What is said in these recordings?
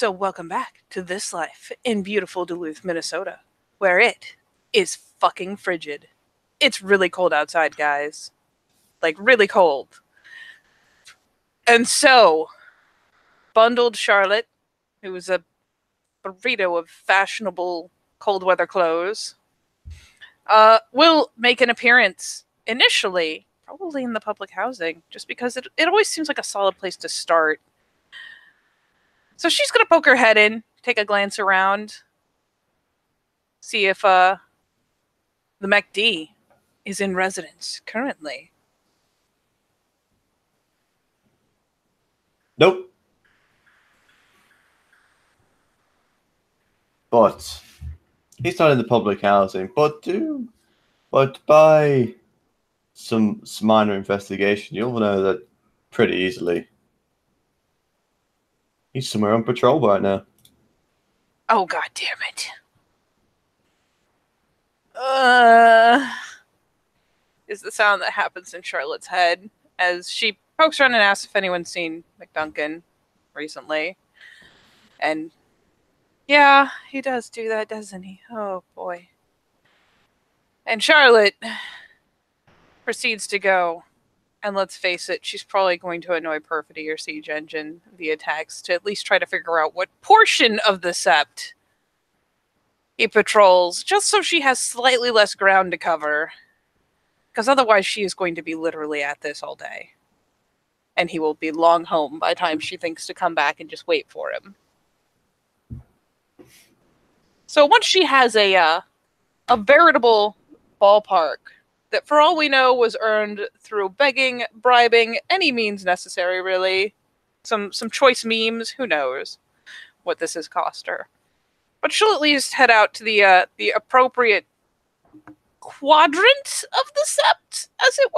So welcome back to This Life in beautiful Duluth, Minnesota, where it is fucking frigid. It's really cold outside, guys. Like, really cold. And so, bundled Charlotte, who is a burrito of fashionable cold weather clothes, will make an appearance initially, probably in the public housing, just because it always seems like a solid place to start. So she's going to poke her head in, take a glance around, see if the MacD is in residence currently. Nope. But he's not in the public housing. But by some minor investigation, you'll know that pretty easily. He's somewhere on patrol right now. Oh, god damn it. Is the sound that happens in Charlotte's head as she pokes around and asks if anyone's seen McDuncan recently. And yeah, he does do that, doesn't he? Oh boy. And Charlotte proceeds to go. And let's face it, she's probably going to annoy Perfidy or Siege Engine via text to at least try to figure out what portion of the Sept he patrols, just so she has slightly less ground to cover. Because otherwise she is going to be literally at this all day. And he will be long home by the time she thinks to come back and just wait for him. So once she has a veritable ballpark that, for all we know, was earned through begging, bribing, any means necessary, really. Some choice memes, who knows what this has cost her. But she'll at least head out to the appropriate quadrant of the Sept, as it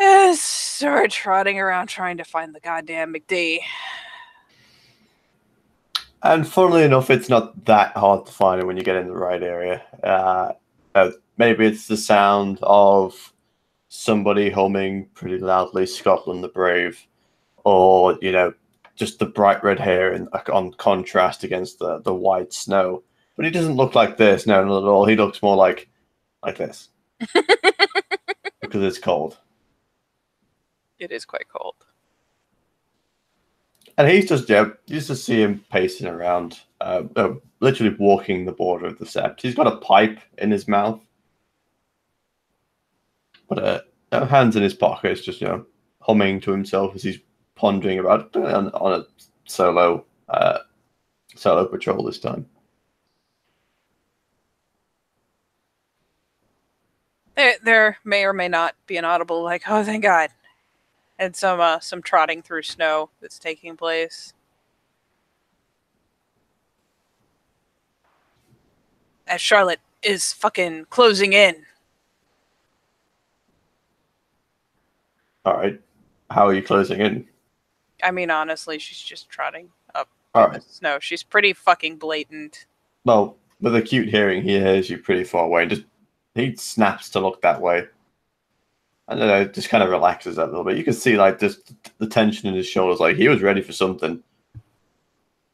were. Start trotting around trying to find the goddamn MacD. And funnily enough, it's not that hard to find it when you get in the right area. Maybe it's the sound of somebody humming pretty loudly Scotland the Brave, or, just the bright red hair on contrast against the white snow. But he doesn't look like this, no, not at all. He looks more like this. Because it's cold. It is quite cold. And he's just, you just see him pacing around, literally walking the border of the Sept. He's got a pipe in his mouth, but hands in his pockets, just, humming to himself as he's pondering about on a solo patrol this time. There may or may not be an audible, like, oh, thank God. And some trotting through snow that's taking place. As Charlotte is fucking closing in. All right. How are you closing in? I mean, honestly, she's just trotting up All in right. the snow. She's pretty fucking blatant. Well, with acute hearing, he hears you pretty far away. He snaps to look that way. I don't know, just kind of relaxes that a little bit. You can see, like, just the tension in his shoulders, like he was ready for something.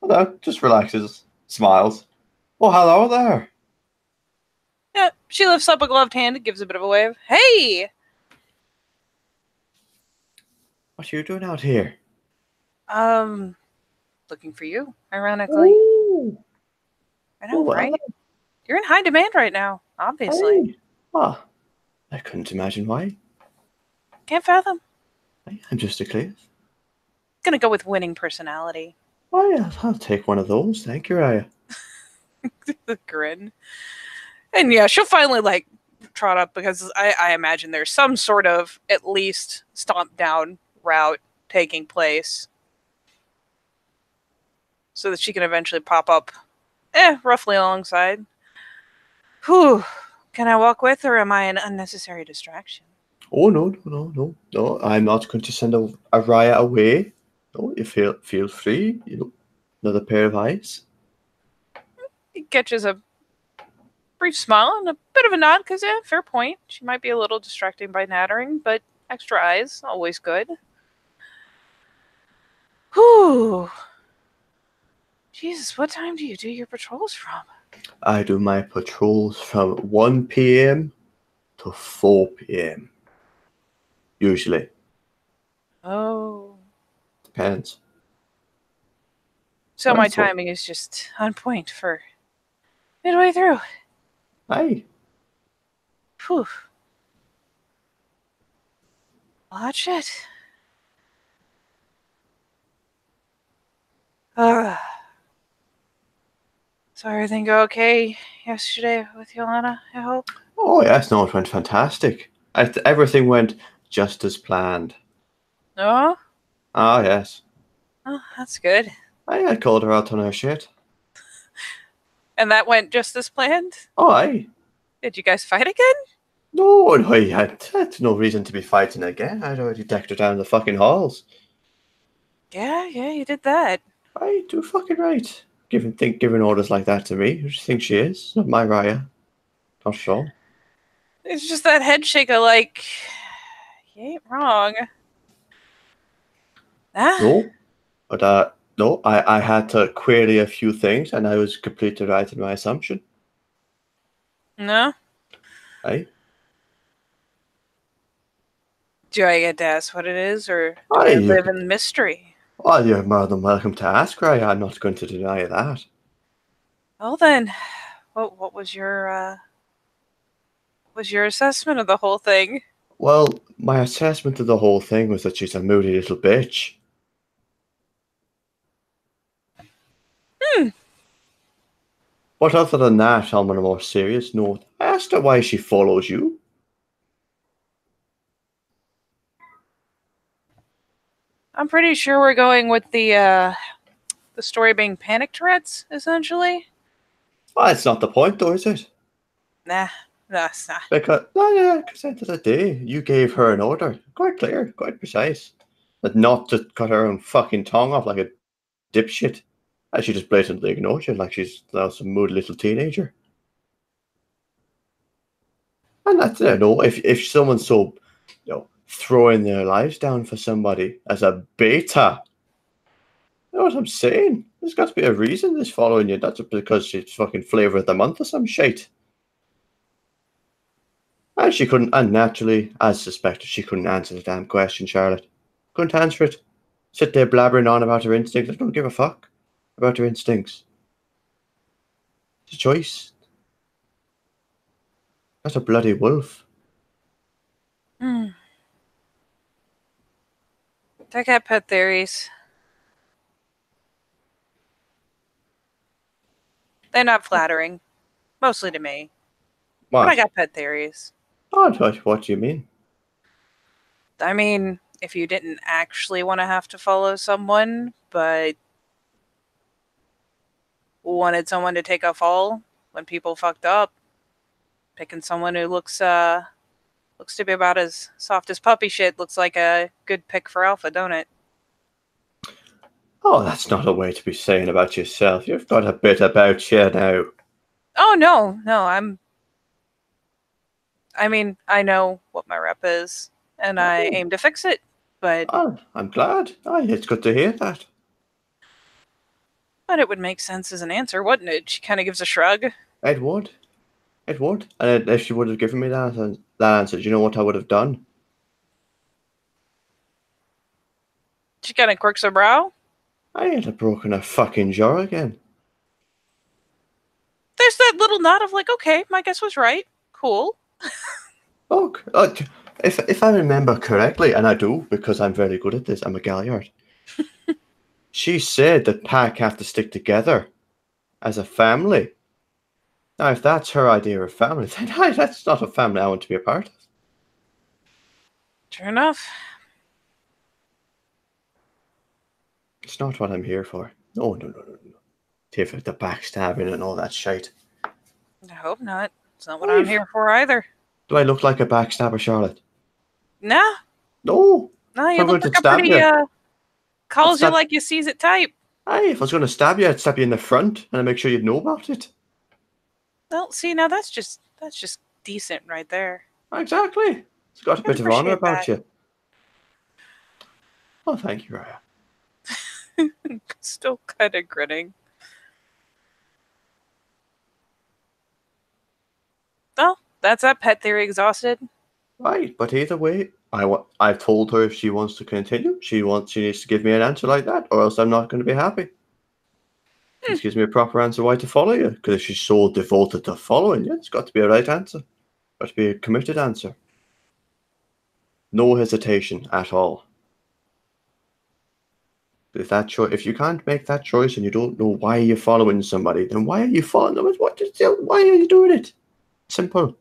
Although, just relaxes, smiles. Oh, hello there. Yeah, she lifts up a gloved hand and gives a bit of a wave. Hey! What are you doing out here? Looking for you, ironically. Ooh. I know, right? You're in high demand right now, obviously. Hey. Oh, I couldn't imagine why. Can't fathom. I'm just a cliff. Gonna go with winning personality. Oh, yeah, I'll take one of those. Thank you, Raya. The grin. And yeah, she'll finally, like, trot up because I imagine there's some sort of, at least, stomp down route taking place. So that she can eventually pop up, roughly alongside. Whew. Can I walk with, or am I an unnecessary distraction? Oh, no. I'm not going to send a Raya away. No, you feel free. Another pair of eyes. He catches a brief smile and a bit of a nod, because, fair point. She might be a little distracting by nattering, but extra eyes, always good. Whew. Jesus, what time do you do your patrols from? I do my patrols from 1 p.m. to 4 p.m. Usually. Oh. Depends. So my timing is just on point for midway through. Aye. Whew. Watch it. So everything go okay yesterday with Yolana, I hope? Oh, yes. No, it went fantastic. Everything went just as planned. No? Ah, yes. Oh, that's good. I called her out on her shit. And that went just as planned? Oh, aye. Did you guys fight again? No, I had no reason to be fighting again. I'd already decked her down the fucking halls. Yeah, you did that. I do fucking right. Giving orders like that to me. Who do you think she is? Not my Raya. Not at all. It's just that head shaker, like, you ain't wrong. No, but no, I had to query a few things, and I was completely right in my assumption. No? Aye. Do I get to ask what it is, or do Aye, I live in mystery? Well, you're more than welcome to ask, Raya. I'm not going to deny that. Well then, what was your assessment of the whole thing? Well, my assessment of the whole thing was that she's a moody little bitch. But other than that, on a more serious note, I asked her why she follows you. I'm pretty sure we're going with the story being panic Tourette's, essentially. Well, it's not the point, though, is it? Nah, no, it's not. Because, no, yeah, because at the end of the day, you gave her an order. Quite clear, quite precise. But not to cut her own fucking tongue off like a dipshit. And she just blatantly ignored you like she's now some moody little teenager. And that's it. No, if someone's so, throwing their lives down for somebody as a beta, you know what I'm saying? There's got to be a reason this following you, not just because she's fucking flavor of the month or some shit. And she couldn't, and naturally, as suspected, she couldn't answer the damn question, Charlotte. Couldn't answer it. Sit there blabbering on about her instincts. I don't give a fuck about her instincts. It's a choice. That's a bloody wolf. I got pet theories. They're not flattering. Mostly to me. What? But I got pet theories. Oh, what do you mean? I mean, if you didn't actually want to have to follow someone, but wanted someone to take a fall when people fucked up, picking someone who looks to be about as soft as puppy shit looks like a good pick for Alpha, don't it? Oh, that's not a way to be saying about yourself. You've got a bit about you now. Oh, no, I mean, I know what my rep is, and I aim to fix it, but... Oh, I'm glad. It's good to hear that. But it would make sense as an answer, wouldn't it? She kind of gives a shrug. It would. It would. And if she would have given me that answer, do you know what I would have done? She kind of quirks her brow. I had have broken a fucking jaw again. There's that little nod of like, okay, my guess was right. Cool. Look, if I remember correctly, and I do because I'm very good at this, I'm a Galliard. She said that Pack have to stick together as a family. Now, if that's her idea of family, then that's not a family I want to be a part of. Sure enough. It's not what I'm here for. No. Tiff, the backstabbing and all that shite. I hope not. It's not what I'm here for either. Do I look like a backstabber, Charlotte? Nah. No. No, you look like a pretty, calls you like you sees it type. Aye, if I was going to stab you, I'd stab you in the front and I'd make sure you'd know about it. Well, see, now that's just decent right there. Exactly. It's got a bit of honor about you. Oh, thank you, Raya. Still kind of grinning. Well, that's that pet theory exhausted. Right, but either way, I've told her if she wants to continue, she needs to give me an answer like that, or else I'm not going to be happy. This gives me a proper answer why to follow you. Because if she's so devoted to following you, it's got to be a right answer. Got to be a committed answer. No hesitation at all. If you can't make that choice and you don't know why you're following somebody, then why are you following them? Why are you doing it? Simple.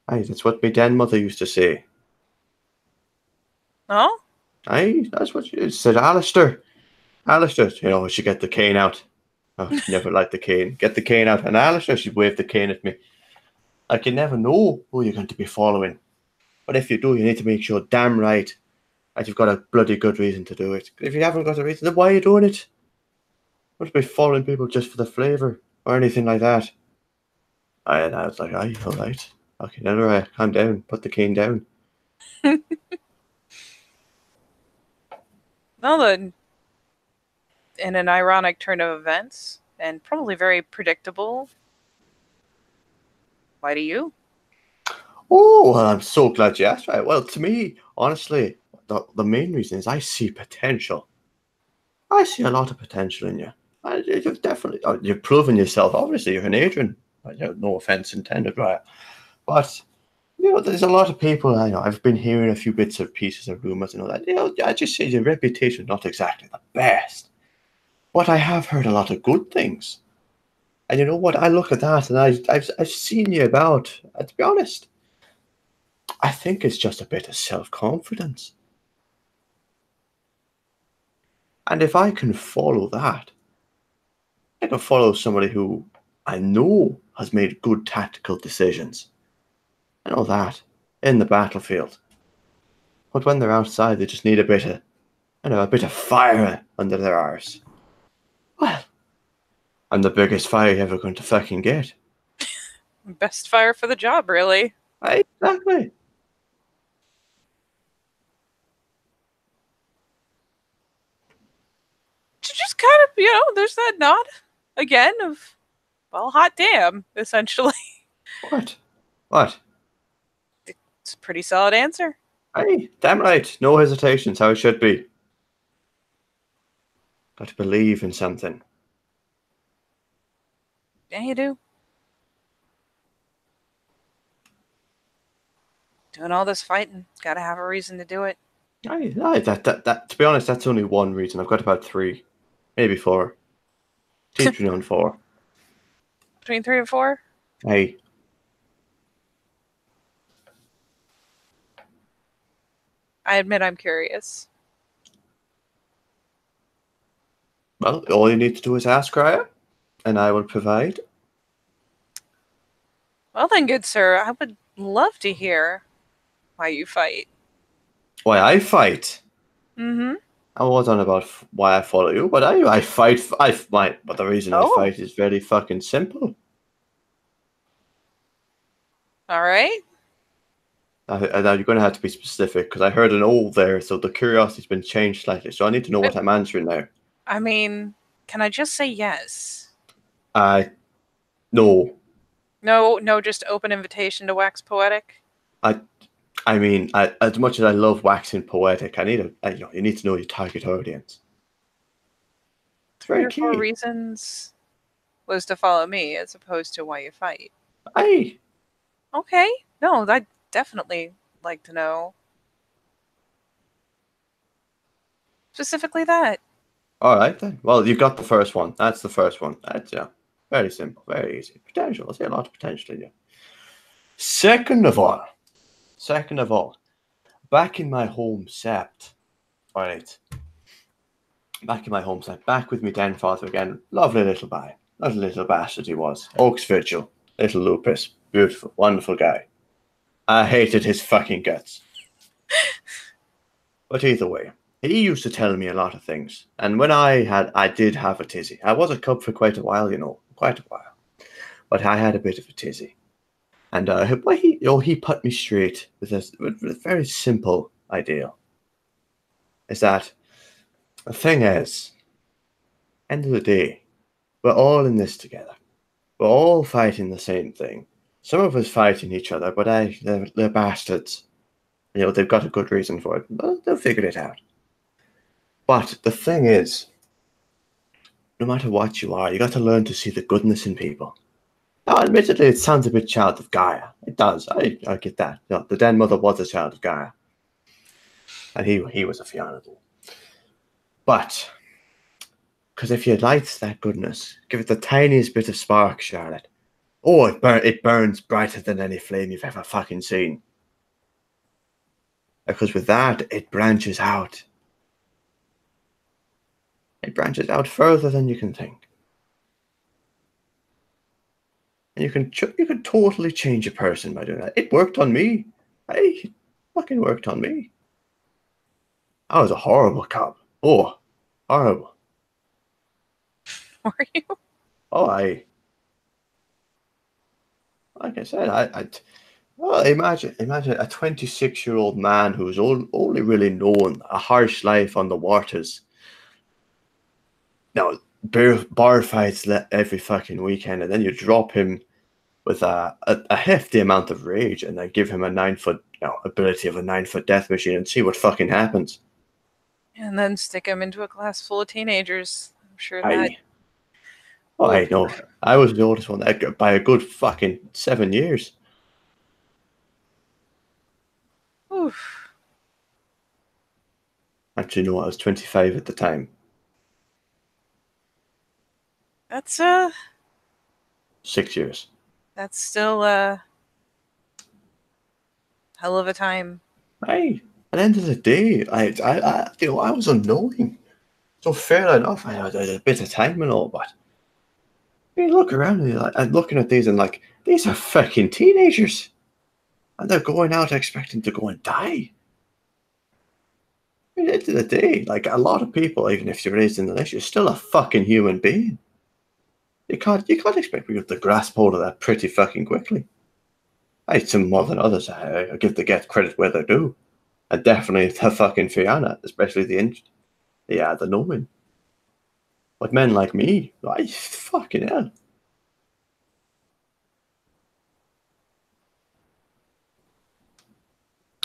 Aye, that's what my den mother used to say. Oh? Aye, that's what she said. Alistair, you should get the cane out. Oh, she never liked the cane. Get the cane out. And Alistair, she'd wave the cane at me. Like, you never know who you're going to be following. But if you do, you need to make sure damn right that you've got a bloody good reason to do it. If you haven't got a reason, then why are you doing it? Don't be following people just for the flavour or anything like that. And I was like, aye, all right. Okay, now calm down. Put the cane down. Well, then, in an ironic turn of events, and probably very predictable, why do you? Oh, well, I'm so glad you asked. Right. Well, to me, honestly, the main reason is I see potential. I see a lot of potential in you. You've definitely, you've proven yourself. Obviously, you're an Adrian. No offense intended, right? But there's a lot of people. I've been hearing a few bits of pieces of rumors and all that. I just say your reputation not exactly the best, but I have heard a lot of good things. And you know what? I look at that, and I've seen you about. To be honest, I think it's just a bit of self-confidence. And if I can follow that, I can follow somebody who I know has made good tactical decisions. I know that in the battlefield. But when they're outside, they just need a bit of fire under their arse. Well, I'm the biggest fire you're ever going to fucking get. Best fire for the job, really. Exactly. To just kind of, there's that nod again of, well, hot damn, essentially. What? It's a pretty solid answer. Hey, damn right. No hesitations, how it should be. Got to believe in something. Yeah, you do. Doing all this fighting, gotta have a reason to do it. That to be honest, that's only one reason. I've got about 3, maybe 4. Teaching on 4. Between 3 and 4? Hey. I admit I'm curious. Well, all you need to do is ask Raya, and I will provide. Well then, good sir, I would love to hear why you fight. Why I fight? Mm-hmm. I wasn't about why I follow you, but I fight. But the reason I fight is very fucking simple. All right. Now you're going to have to be specific because I heard an old there, so the curiosity's been changed slightly. So I need to know what I'm answering now. I mean, can I just say yes? No. No, just open invitation to wax poetic. I mean, as much as I love waxing poetic, you need to know your target audience. It's very key. 3 or 4 reasons was to follow me as opposed to why you fight. Aye. Okay. No, I'd definitely like to know. Specifically that. All right then. Well, you got the first one. That's the first one. That's very simple, very easy. Potential. I see a lot of potential in you. Second of all, back in my home sept. All right. Back in my home sept. Back with me den father again. Lovely little guy. Lovely little bastard he was. Oaks Vigil. Little Lupus. Beautiful. Wonderful guy. I hated his fucking guts. But either way, he used to tell me a lot of things. And when I did have a tizzy. I was a cub for quite a while, quite a while. But I had a bit of a tizzy. And he put me straight with a very simple idea. Is that The thing is, end of the day, we're all in this together. We're all fighting the same thing. Some of us fighting each other, but they're bastards. You know, they've got a good reason for it. They'll figure it out. But the thing is, no matter what you are, you got to learn to see the goodness in people. Now, admittedly, it sounds a bit child of Gaia. It does. I get that. You know, the Den Mother was a child of Gaia. And he was a Fianna. But, because if you light that goodness, give it the tiniest bit of spark, Charlotte. Oh, it burns brighter than any flame you've ever fucking seen. Because with that, it branches out. It branches out further than you can think. And you can totally change a person by doing that. It worked on me. It fucking worked on me. I was a horrible cop. Oh, horrible. Were you? Oh, like I said, well, imagine a 26-year-old man who's only really known a harsh life on the waters. Now, bar fights every fucking weekend, and then you drop him with a hefty amount of rage, and then give him a 9-foot ability of a 9-foot death machine, and see what fucking happens. And then stick him into a class full of teenagers. I'm sure that. I know. I was the oldest one by a good fucking 7 years. Oof. Actually, no, I was 25 at the time. That's 6 years. That's still a hell of a time. At the end of the day, I was unknowing. So fair enough, I had a bit of time and all, but you look around and I'm looking at these and like, these are fucking teenagers. And they're going out expecting to go and die. At the end of the day, like a lot of people, even if you're raised in the nation, you're still a fucking human being. You can't expect people to grasp hold of that pretty fucking quickly. Some more than others. I give the get credit where they're due. And definitely the fucking Fianna, especially the Nomen. But men like me, fucking hell.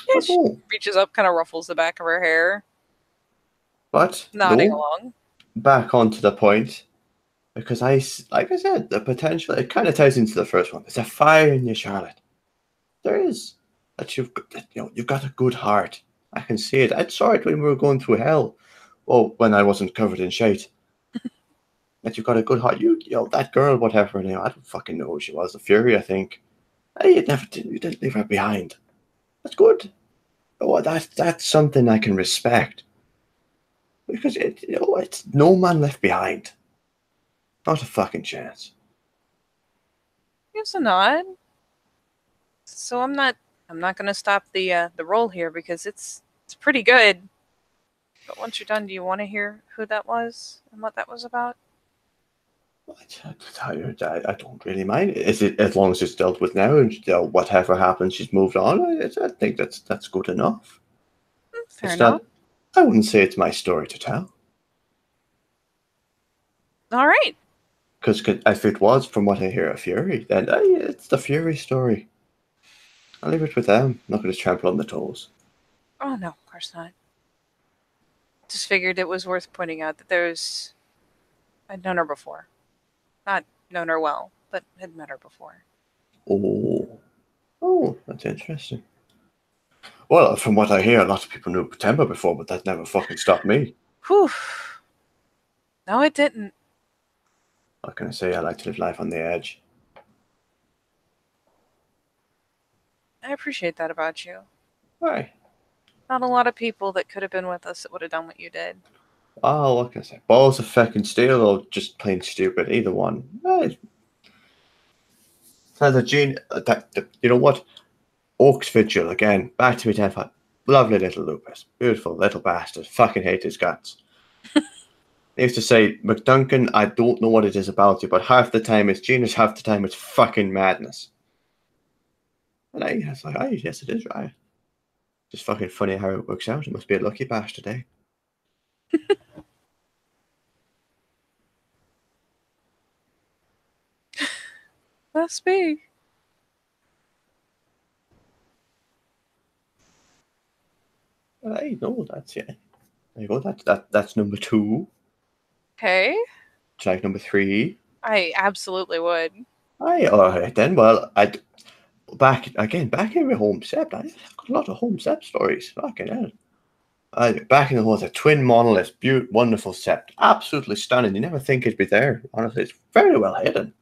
Yeah, she reaches up, kind of ruffles the back of her hair. But nodding along. Back onto the point, because like I said, the potential, it kind of ties into the first one. There's a fire in you, Charlotte. There is. You've got a good heart. I can see it. I saw it when we were going through hell. Well, when I wasn't covered in shite. That you've got a good heart. You know, that girl, whatever, I don't fucking know who she was. The Fury, I think. You didn't leave her behind. That's good. Oh, that's something I can respect. Because it's no man left behind. Not a fucking chance. Gives a nod. So I'm not gonna stop the roll here because it's pretty good. But once you're done, do you want to hear who that was and what that was about? I don't really mind. Is it as long as it's dealt with now and whatever happens, she's moved on? I think that's good enough. Fair enough. I wouldn't say it's my story to tell. All right. Because if it was, from what I hear, a Fury, then it's the Fury story. I'll leave it with them. I'm not going to trample on the toes. Oh, no, of course not. Just figured it was worth pointing out that I'd known her before. Not known her well, but had met her before. Oh, that's interesting. Well, from what I hear, a lot of people knew Temba before, but that never fucking stopped me. Whew. No, it didn't. What can I say? I like to live life on the edge. I appreciate that about you. Why? Not a lot of people that could have been with us that would have done what you did. Oh, what can I say? Balls of fucking steel or just plain stupid? Either one. So the gene, you know what? Oaks Vigil again. Back to me, 10-5. Lovely little Lupus. Beautiful little bastard. Fucking hate his guts. He used to say, McDuncan, I don't know what it is about you, but half the time it's genius, half the time it's fucking madness. And I was like, yes, it is right. Just fucking funny how it works out. It must be a lucky bastard, eh? must be. I know that's yeah. There you go. That's number 2. Okay. Would you like number 3? I absolutely would. Aye, all right then. Well, back in my home sept. I got a lot of home sept stories. Fucking hell. Back in the was a twin monolith, wonderful sept, absolutely stunning. You never think it'd be there. Honestly, it's very well hidden,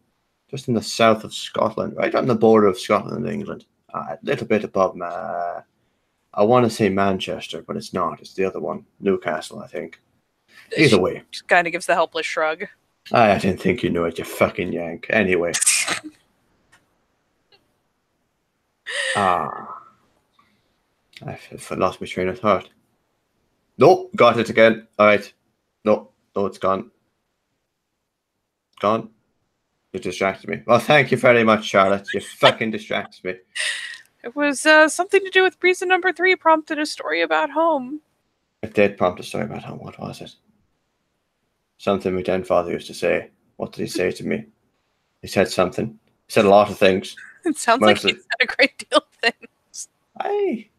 just in the south of Scotland, right on the border of Scotland and England. A little bit above I want to say Manchester, but it's not. It's the other one, Newcastle, I think. Either way, Just kind of gives the helpless shrug. I didn't think you knew it, you fucking yank. Anyway. I've lost my train of thought. Nope, got it again. All right. No, it's gone. Gone. You distracted me. Well, thank you very much, Charlotte. You fucking distracted me. It was something to do with reason number 3 prompted a story about home. It did prompt a story about home. What was it? Something my grandfather used to say. What did he say to me? He said something. He said a lot of things. It sounds like he said a great deal of things. I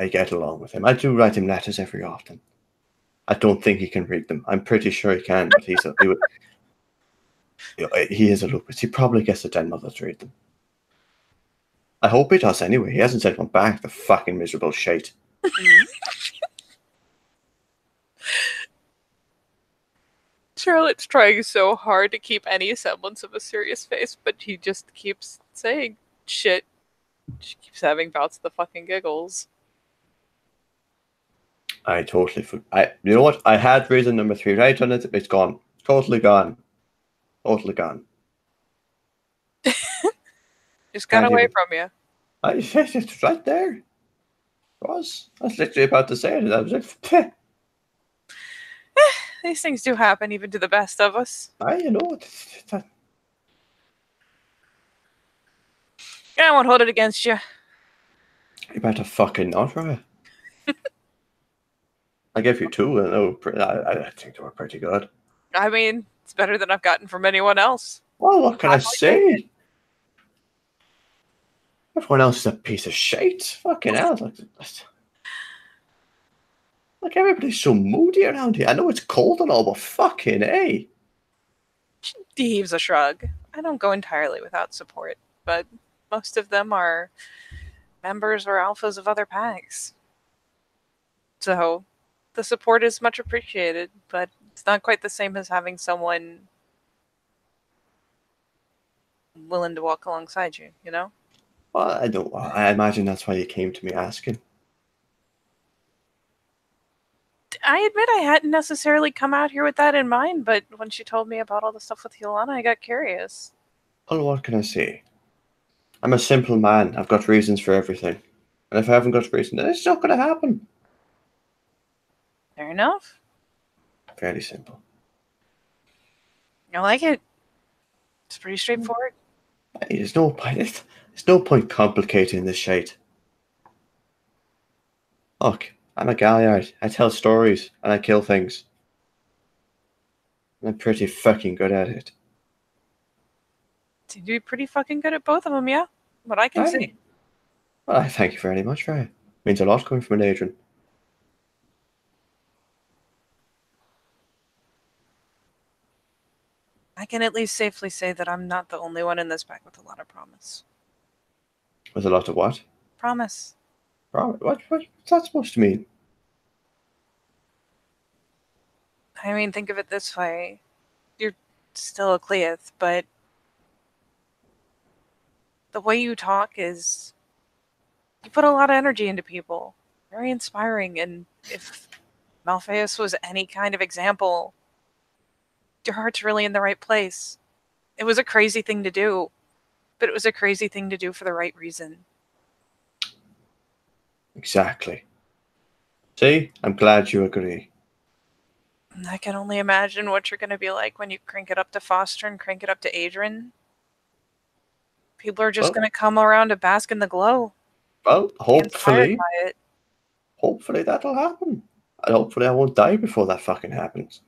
get along with him. I do write him letters every often. I don't think he can read them. I'm pretty sure he can, but he is a lupus. He probably gets the grandmother to read them. I hope he does anyway. He hasn't sent one back, the fucking miserable shite. Charlotte's trying so hard to keep any semblance of a serious face, but he just keeps saying shit. She keeps having bouts of the fucking giggles. I totally you know what? I had reason number 3 right on it. It's gone. Totally gone. Totally gone. Just got away from you. It's right there. It was. I was literally about to say it. I was like, Peh. These things do happen even to the best of us. You know. I won't hold it against you. You better fucking not, right? I gave you 2, and I think they were pretty good. I mean, it's better than I've gotten from anyone else. Well, what can I say? Everyone else is a piece of shit. Fucking hell. Like everybody's so moody around here. I know it's cold and all, but fucking A. He heaves a shrug. I don't go entirely without support, but most of them are members or alphas of other packs. So the support is much appreciated, but it's not quite the same as having someone willing to walk alongside you, you know? Well, I imagine that's why you came to me asking. I admit I hadn't necessarily come out here with that in mind, but when she told me about all the stuff with Yolana, I got curious. Well, what can I say? I'm a simple man. I've got reasons for everything. And if I haven't got a reason, then it's not going to happen. Fair enough. Fairly simple. I like it. It's pretty straightforward. There's no point complicating this shit. Look, I'm a Galliard. I tell stories and I kill things. I'm pretty fucking good at it. Seem to be pretty fucking good at both of them, yeah? What I can see. Well, I thank you very much, Ray. Means a lot coming from an Adrian. I can at least safely say that I'm not the only one in this pack with a lot of promise. With a lot of what? Promise. What's that supposed to mean? I mean, think of it this way. You're still a Cleith, but the way you talk is... You put a lot of energy into people. Very inspiring, and if Malphaeus was any kind of example, your heart's really in the right place. It was a crazy thing to do, but it was a crazy thing to do for the right reason. Exactly. See? I'm glad you agree. I can only imagine what you're going to be like when you crank it up to Foster and crank it up to Adrian. People are just going to come around to bask in the glow. Well, hopefully that'll happen. And hopefully I won't die before that fucking happens.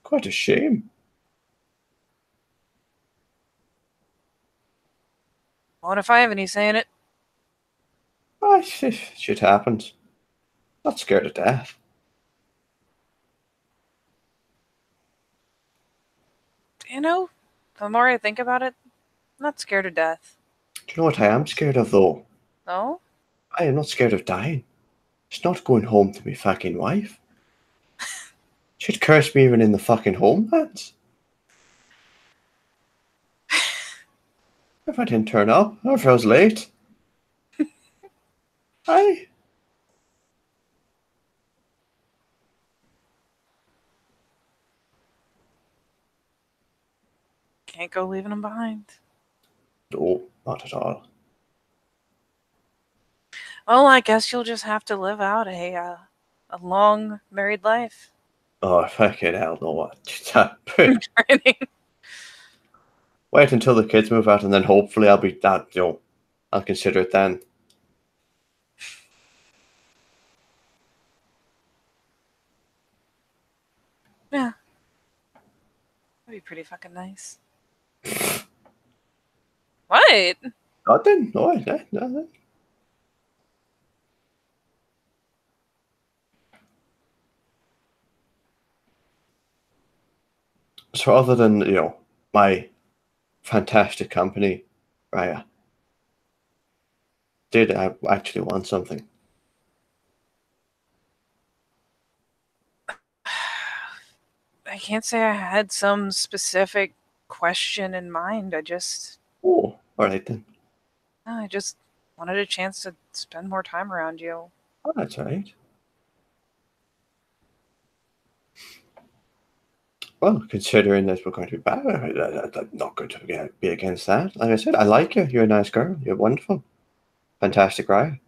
Quite a shame. What if I have any say in it? Oh, shit happens. Not scared of death. You know, the more I think about it, I'm not scared of death. Do you know what I am scared of, though? No? I am not scared of dying. It's not going home to me fucking wife. She'd curse me even in the fucking homelands. If I didn't turn up, or if I was late. Aye. Can't go leaving him behind. No, not at all. Well, I guess you'll just have to live out a long married life. Oh, fucking hell, no. What? Wait until the kids move out, and then hopefully I'll be that, I'll consider it then. Yeah. That'd be pretty fucking nice. What? Nothing? No, nothing. So other than, my fantastic company, Raya, did I actually want something? I can't say I had some specific question in mind. I just Oh, alright then. wanted a chance to spend more time around you. Oh, that's alright. Well, considering that we're going to be bad, I'm not going to be against that. Like I said, I like you. You're a nice girl. You're wonderful. Fantastic, Raya.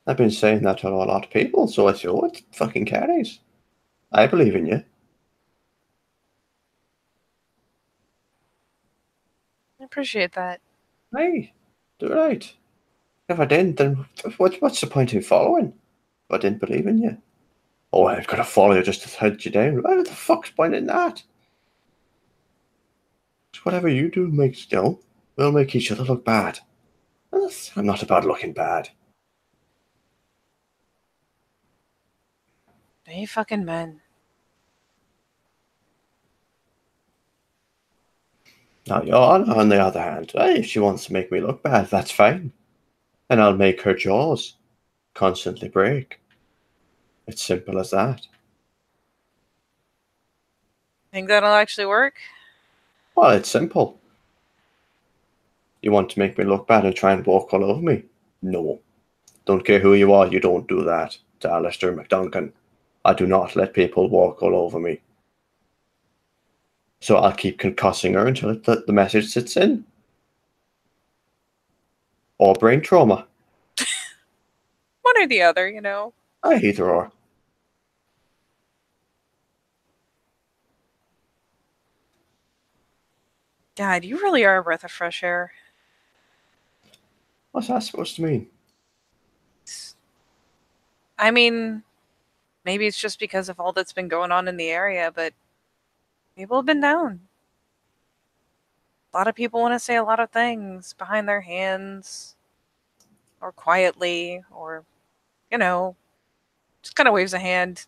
I've been saying that to a lot of people, so I say, oh, it fucking carries. I believe in you. I appreciate that. Hey, do it right. If I didn't, then what's the point in following? If I didn't believe in you. Oh, I've got to follow you just to head you down. What the fuck's the point in that? Just whatever you do makes, we'll make each other look bad. I'm not about looking bad. They fucking men. Now, on the other hand, if she wants to make me look bad, that's fine. And I'll make her jaws constantly break. It's simple as that. Think that'll actually work? Well, it's simple. You want to make me look bad and try and walk all over me? No. Don't care who you are, you don't do that to Alistair McDuncan. I do not let people walk all over me. So I'll keep concussing her until the message sits in. Or brain trauma. One or the other, you know. Either or. God, you really are a breath of fresh air. What's that supposed to mean? I mean, maybe it's just because of all that's been going on in the area, but people have been down. A lot of people want to say a lot of things behind their hands or quietly or, just kind of waves a hand.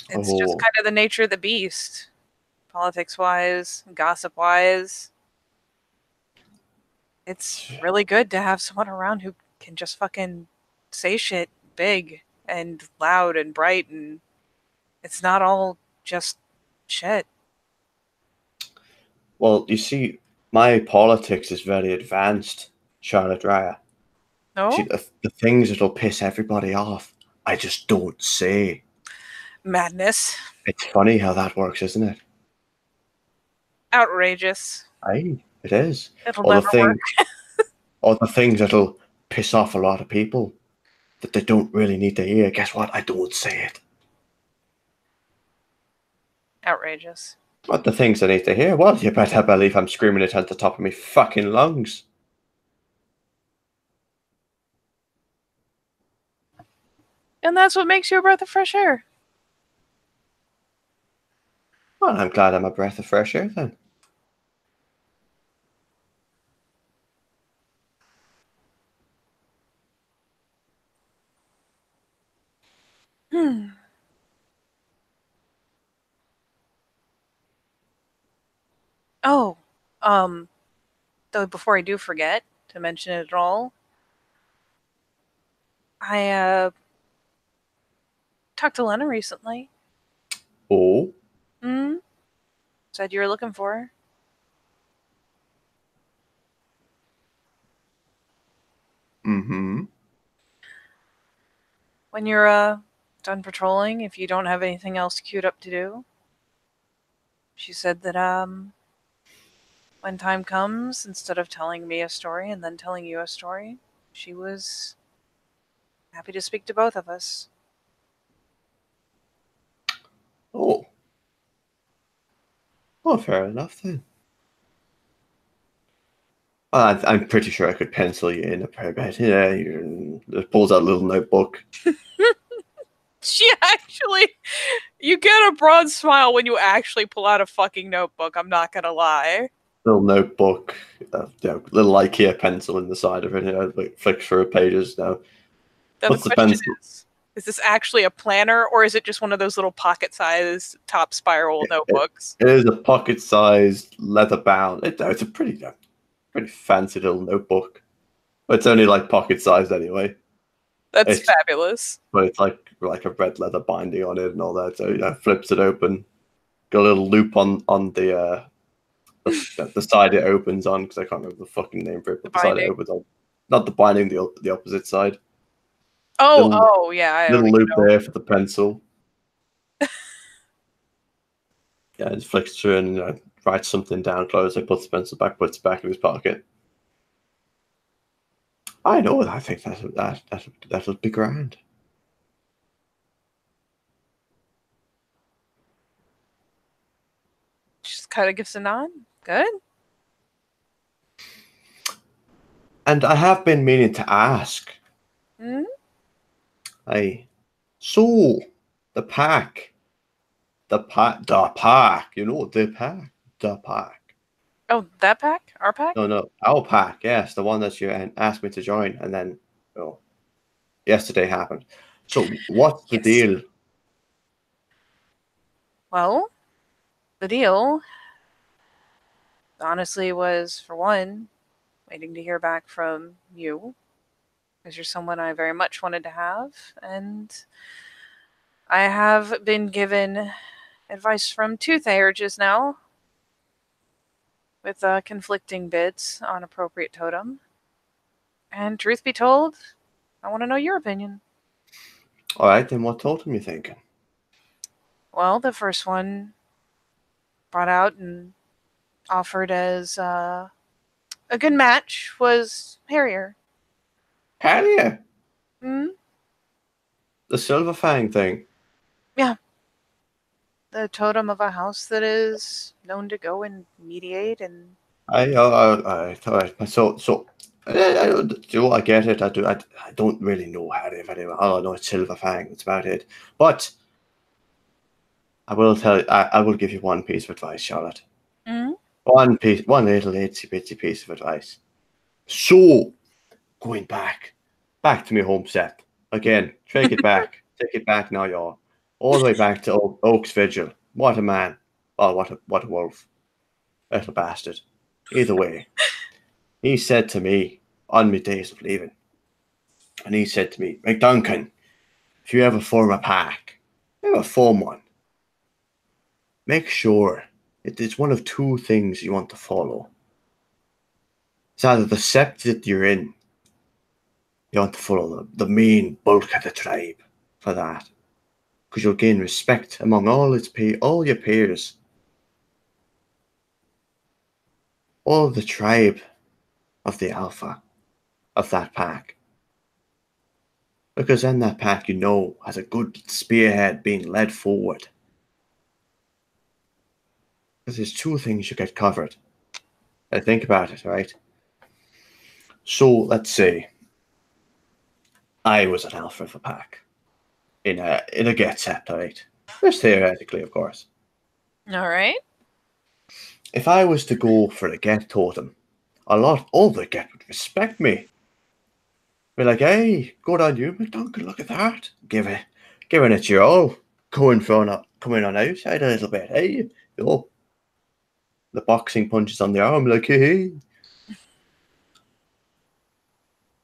It's just kind of the nature of the beast, politics wise, gossip wise. It's really good to have someone around who can just fucking say shit big and loud and bright, and it's not all just shit. Well, you see, my politics is very advanced, Charlotte Raya. No? See, the things that'll piss everybody off, I just don't say. Madness. It's funny how that works, isn't it? Outrageous. Aye, it is. It'll Or never work. or the things that'll piss off a lot of people that they don't really need to hear. Guess what? I don't say it. Outrageous. But the things they need to hear, well, you better believe I'm screaming it at the top of my fucking lungs. And that's what makes you a breath of fresh air. Well, I'm glad I'm a breath of fresh air then. Hmm. Oh, though before I do forget to mention it at all, I talked to Lena recently. Oh. Hmm. Said you were looking for her. Mm-hmm. When you're done patrolling, if you don't have anything else queued up to do, she said that when time comes, instead of telling me a story and then telling you a story, she was happy to speak to both of us. Oh. Oh, fair enough then. I'm pretty sure I could pencil you in a prayer bed. Yeah, you pulls out a little notebook. She actually, you get a broad smile when you actually pull out a fucking notebook, I'm not gonna lie. Little notebook, little IKEA pencil in the side of it. Like flicks through pages now. Now the Puts the question pencil. is this actually a planner or is it just one of those little pocket-sized top spiral notebooks? It is a pocket-sized, leather-bound. It's a pretty fancy little notebook. It's only like pocket-sized anyway. That's It's fabulous. but it's like a red leather binding on it and all that. So flips it open. Got a little loop on the side it opens on, because I can't remember the fucking name for it, The but the side it binding. opens on. Not the binding, the opposite side. Little Oh, yeah, I don't little even loop know. there for the pencil. Yeah, just flicks through and writes something down, closes it, puts the pencil back, puts it back in his pocket. I know. I think that'll be grand. Just kind of gives a nod. Good. And I have been meaning to ask. Hmm? So the pack, the pack, the pack. Oh, that pack? Our pack? No, our pack. Yes, the one that you asked me to join, and then yesterday happened. So what's the Yes. deal? Well, the deal, honestly, was for one, waiting to hear back from you, because you're someone I very much wanted to have, and I have been given advice from two Thayages now, with conflicting bids on appropriate totem. And truth be told, I want to know your opinion. All right, then what totem you thinking? Well, the first one brought out and offered as a good match was Harrier. Harrier, Hmm? the Silver Fang thing. Yeah. The totem of a house that is known to go and mediate and I thought so. I get it. I don't really know Harrier very well. All I know is Silver Fang. That's about it. But I will tell you. I will give you one piece of advice, Charlotte. mm, One little itsy bitsy piece of advice. So, going back to my home set again. Take it back now, y'all. All the way back to Oak's Vigil. What a man! Oh, what a wolf! Little bastard. Either way, he said to me on my days of leaving, and he said to me, McDuncan, if you ever form a pack, ever form one, make sure it is one of two things you want to follow. It's either the sept that you're in. You want to follow the main bulk of the tribe for that, because you'll gain respect among all your peers, all the tribe of the alpha of that pack. Because then that pack, has a good spearhead being led forward. Because there's two things you get covered. I think about it, right? So let's say I was an alpha of a pack in a get sept, right? Just theoretically, of course. all right. If I was to go for a get totem, all the get would respect me. Be like, hey, good on you, McDuncan, look at that. giving it your all, coming on outside a little bit. Hey, oh, the boxing punches on the arm, like hey.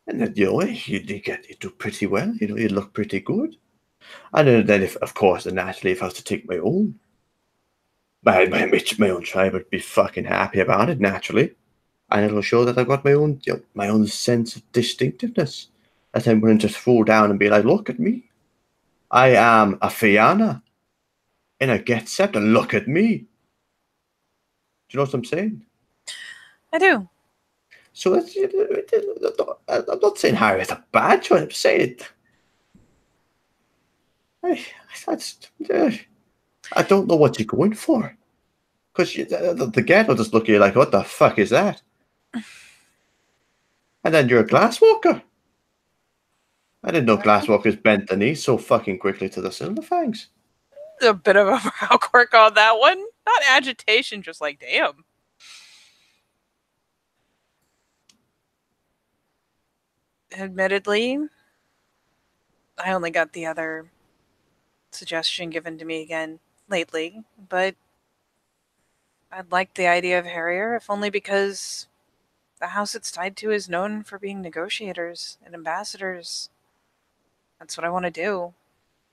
And then you do pretty well. You look pretty good. And then if of course, naturally, if I was to take my own, my own tribe would be fucking happy about it naturally, and it'll show that I've got my own sense of distinctiveness that I'm willing to throw down and be like, look at me, I am a Fianna in a Get Set, and look at me. Do you know what I'm saying? I do. So I'm not saying Harry is a bad choice. I'm saying I don't know what you're going for. Because the ghetto just look at you like, what the fuck is that? And then you're a glasswalker. I didn't know glasswalkers bent the knee so fucking quickly to the Silverfangs. A bit of a brow quirk on that one. Not agitation, just like, damn. Admittedly, I only got the other suggestion given to me again lately, but I'd like the idea of Harrier, if only because the house it's tied to is known for being negotiators and ambassadors. That's what I want to do.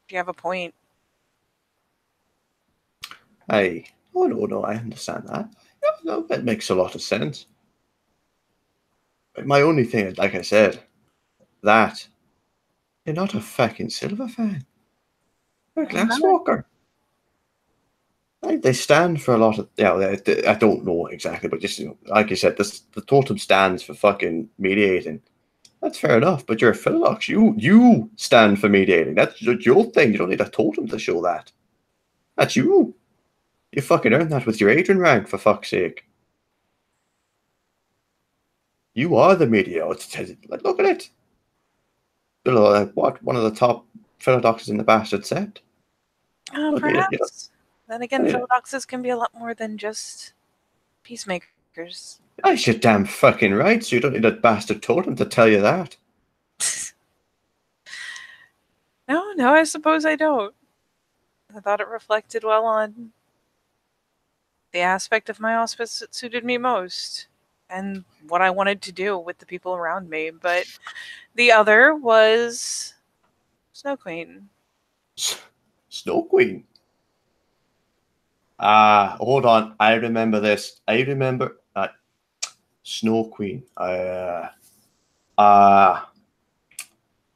You have a point. Oh no, I understand that. No, that makes a lot of sense. But my only thing, like I said, that you're not a fucking Silverfang. You're a glasswalker. They stand for a lot of, I don't know exactly, but just like you said, the totem stands for fucking mediating. That's fair enough, but you're a Philox. You stand for mediating. That's your thing. You don't need a totem to show that. That's you. You fucking earned that with your Adrian rank, for fuck's sake. You are the mediator. Like, look at it. What? One of the top Philodoxes in the bastard set. Perhaps. Then again, Philodoxes can be a lot more than just peacemakers. I should damn fucking right, so you don't need a bastard totem to tell you that. No, I suppose I don't. I thought it reflected well on the aspect of my auspice that suited me most and what I wanted to do with the people around me. But the other was Snow Queen. Snow Queen? Hold on. I remember this. I remember Snow Queen.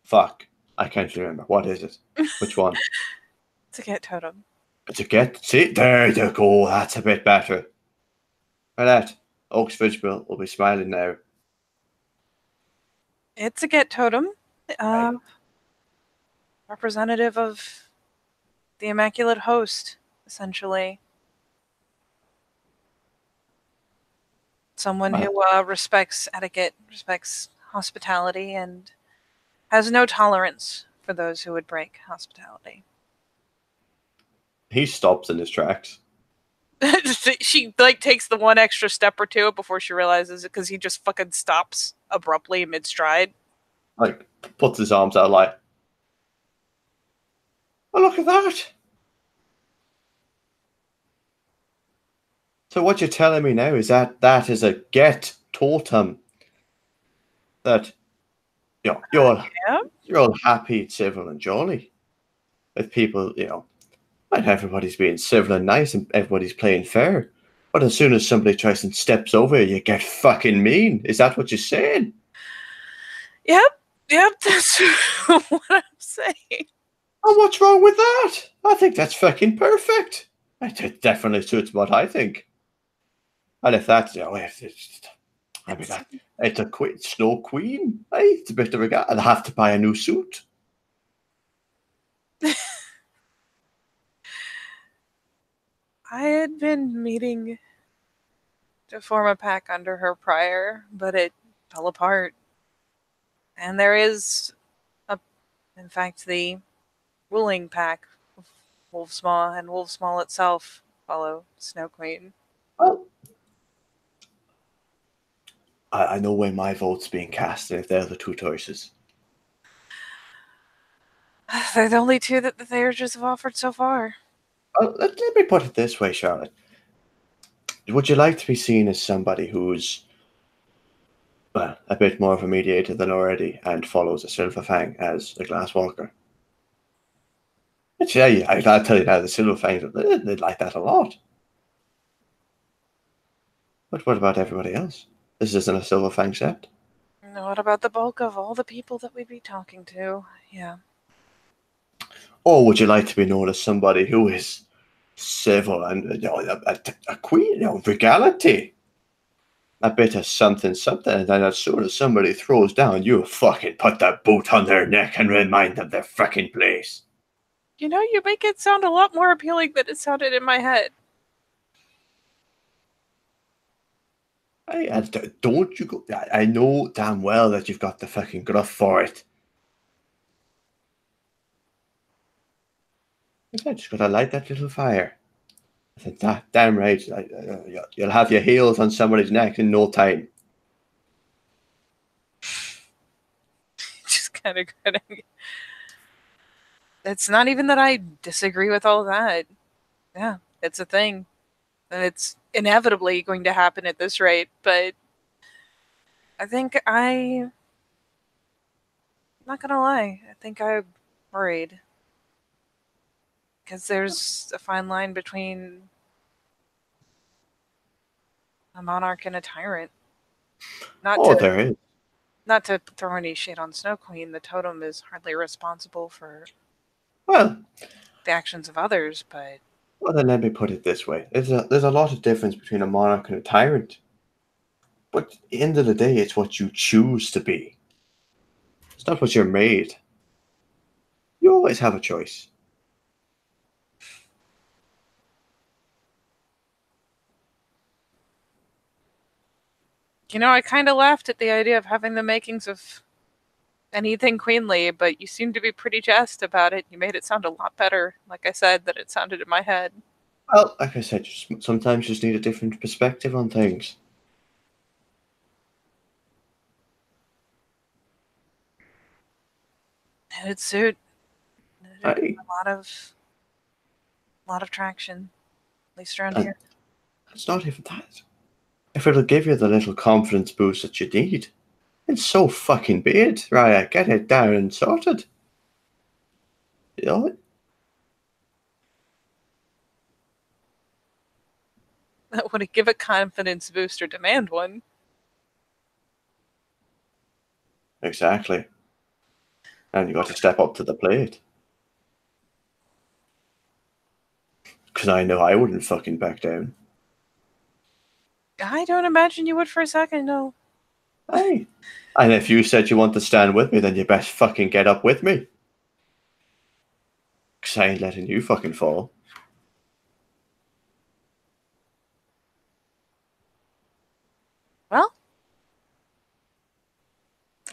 Fuck. I can't remember. What is it? Which one? It's a Get Totem. It's a Get. See, there you go. That's a bit better. For that, Oaks Fidgebill will be smiling now. It's a Get Totem. Representative of the Immaculate Host, essentially. Someone who respects etiquette, respects hospitality, and has no tolerance for those who would break hospitality. He stops in his tracks. She takes the one extra step or two before she realizes it, because he just fucking stops abruptly mid-stride. Like, puts his arms out like, oh, look at that. So what you're telling me now is that is a Get Totem. That you're all happy, civil, and jolly. With people, and everybody's being civil and nice, and everybody's playing fair. But as soon as somebody tries and steps over you, get fucking mean. Is that what you're saying? Yep, that's what I'm saying. And what's wrong with that? I think that's fucking perfect. It definitely suits what I think. And if that's, it's a Snow Queen. Hey, it's a bit of a guy. I'll have to buy a new suit. I had been meaning to form a pack under her prior, but it fell apart. And there is, in fact, the ruling pack of Wolfsmaw, and Wolfsmaw itself follow Snow Queen. Well, I know where my vote's being cast if they're the two choices. They're the only two that the Theragers have offered so far. Let me put it this way, Charlotte. Would you like to be seen as somebody who's, well, a bit more of a mediator than already and follows a Silver Fang as a Glasswalker? Yeah, I'll tell you now, the Silver Fangs, they'd like that a lot. But what about everybody else? This isn't a Silver Fang set. What about the bulk of all the people that we'd be talking to? Yeah. Or would you like to be known as somebody who is civil and a queen, regality? A bit of something, something, and then as soon as somebody throws down, you fucking put the boot on their neck and remind them their fucking place. You know, you make it sound a lot more appealing than it sounded in my head. Don't you go? I know damn well that you've got the fucking gruff for it. I just gotta light that little fire. I said, damn right. You'll have your heels on somebody's neck in no time. Just kind of grinning. It's not even that I disagree with all that. Yeah, it's a thing. And it's inevitably going to happen at this rate, but I think I'm not gonna lie. I think I'm worried. Because there's a fine line between a monarch and a tyrant. There is. Not to throw any shade on Snow Queen, the totem is hardly responsible for Well, the actions of others, but then let me put it this way: there's a lot of difference between a monarch and a tyrant. But at the end of the day, it's what you choose to be. It's not what you're made. You always have a choice. you know, I kind of laughed at the idea of having the makings of anything queenly, but you seem to be pretty jazzed about it. You made it sound a lot better, like I said, than it sounded in my head. Well, like I said, sometimes you just need a different perspective on things. It'd suit. It'd Hey, a lot of traction, at least around and here. it's not even that. If it'll give you the little confidence boost that you need, it's so fucking be it, Raya. Get it down and sorted. You know? Would it give a confidence boost or demand one? Exactly. And you got to step up to the plate. Because I know I wouldn't fucking back down. I don't imagine you would for a second, no. Hey. And if you said you want to stand with me, then you best fucking get up with me. Because I ain't letting you fucking fall. Well,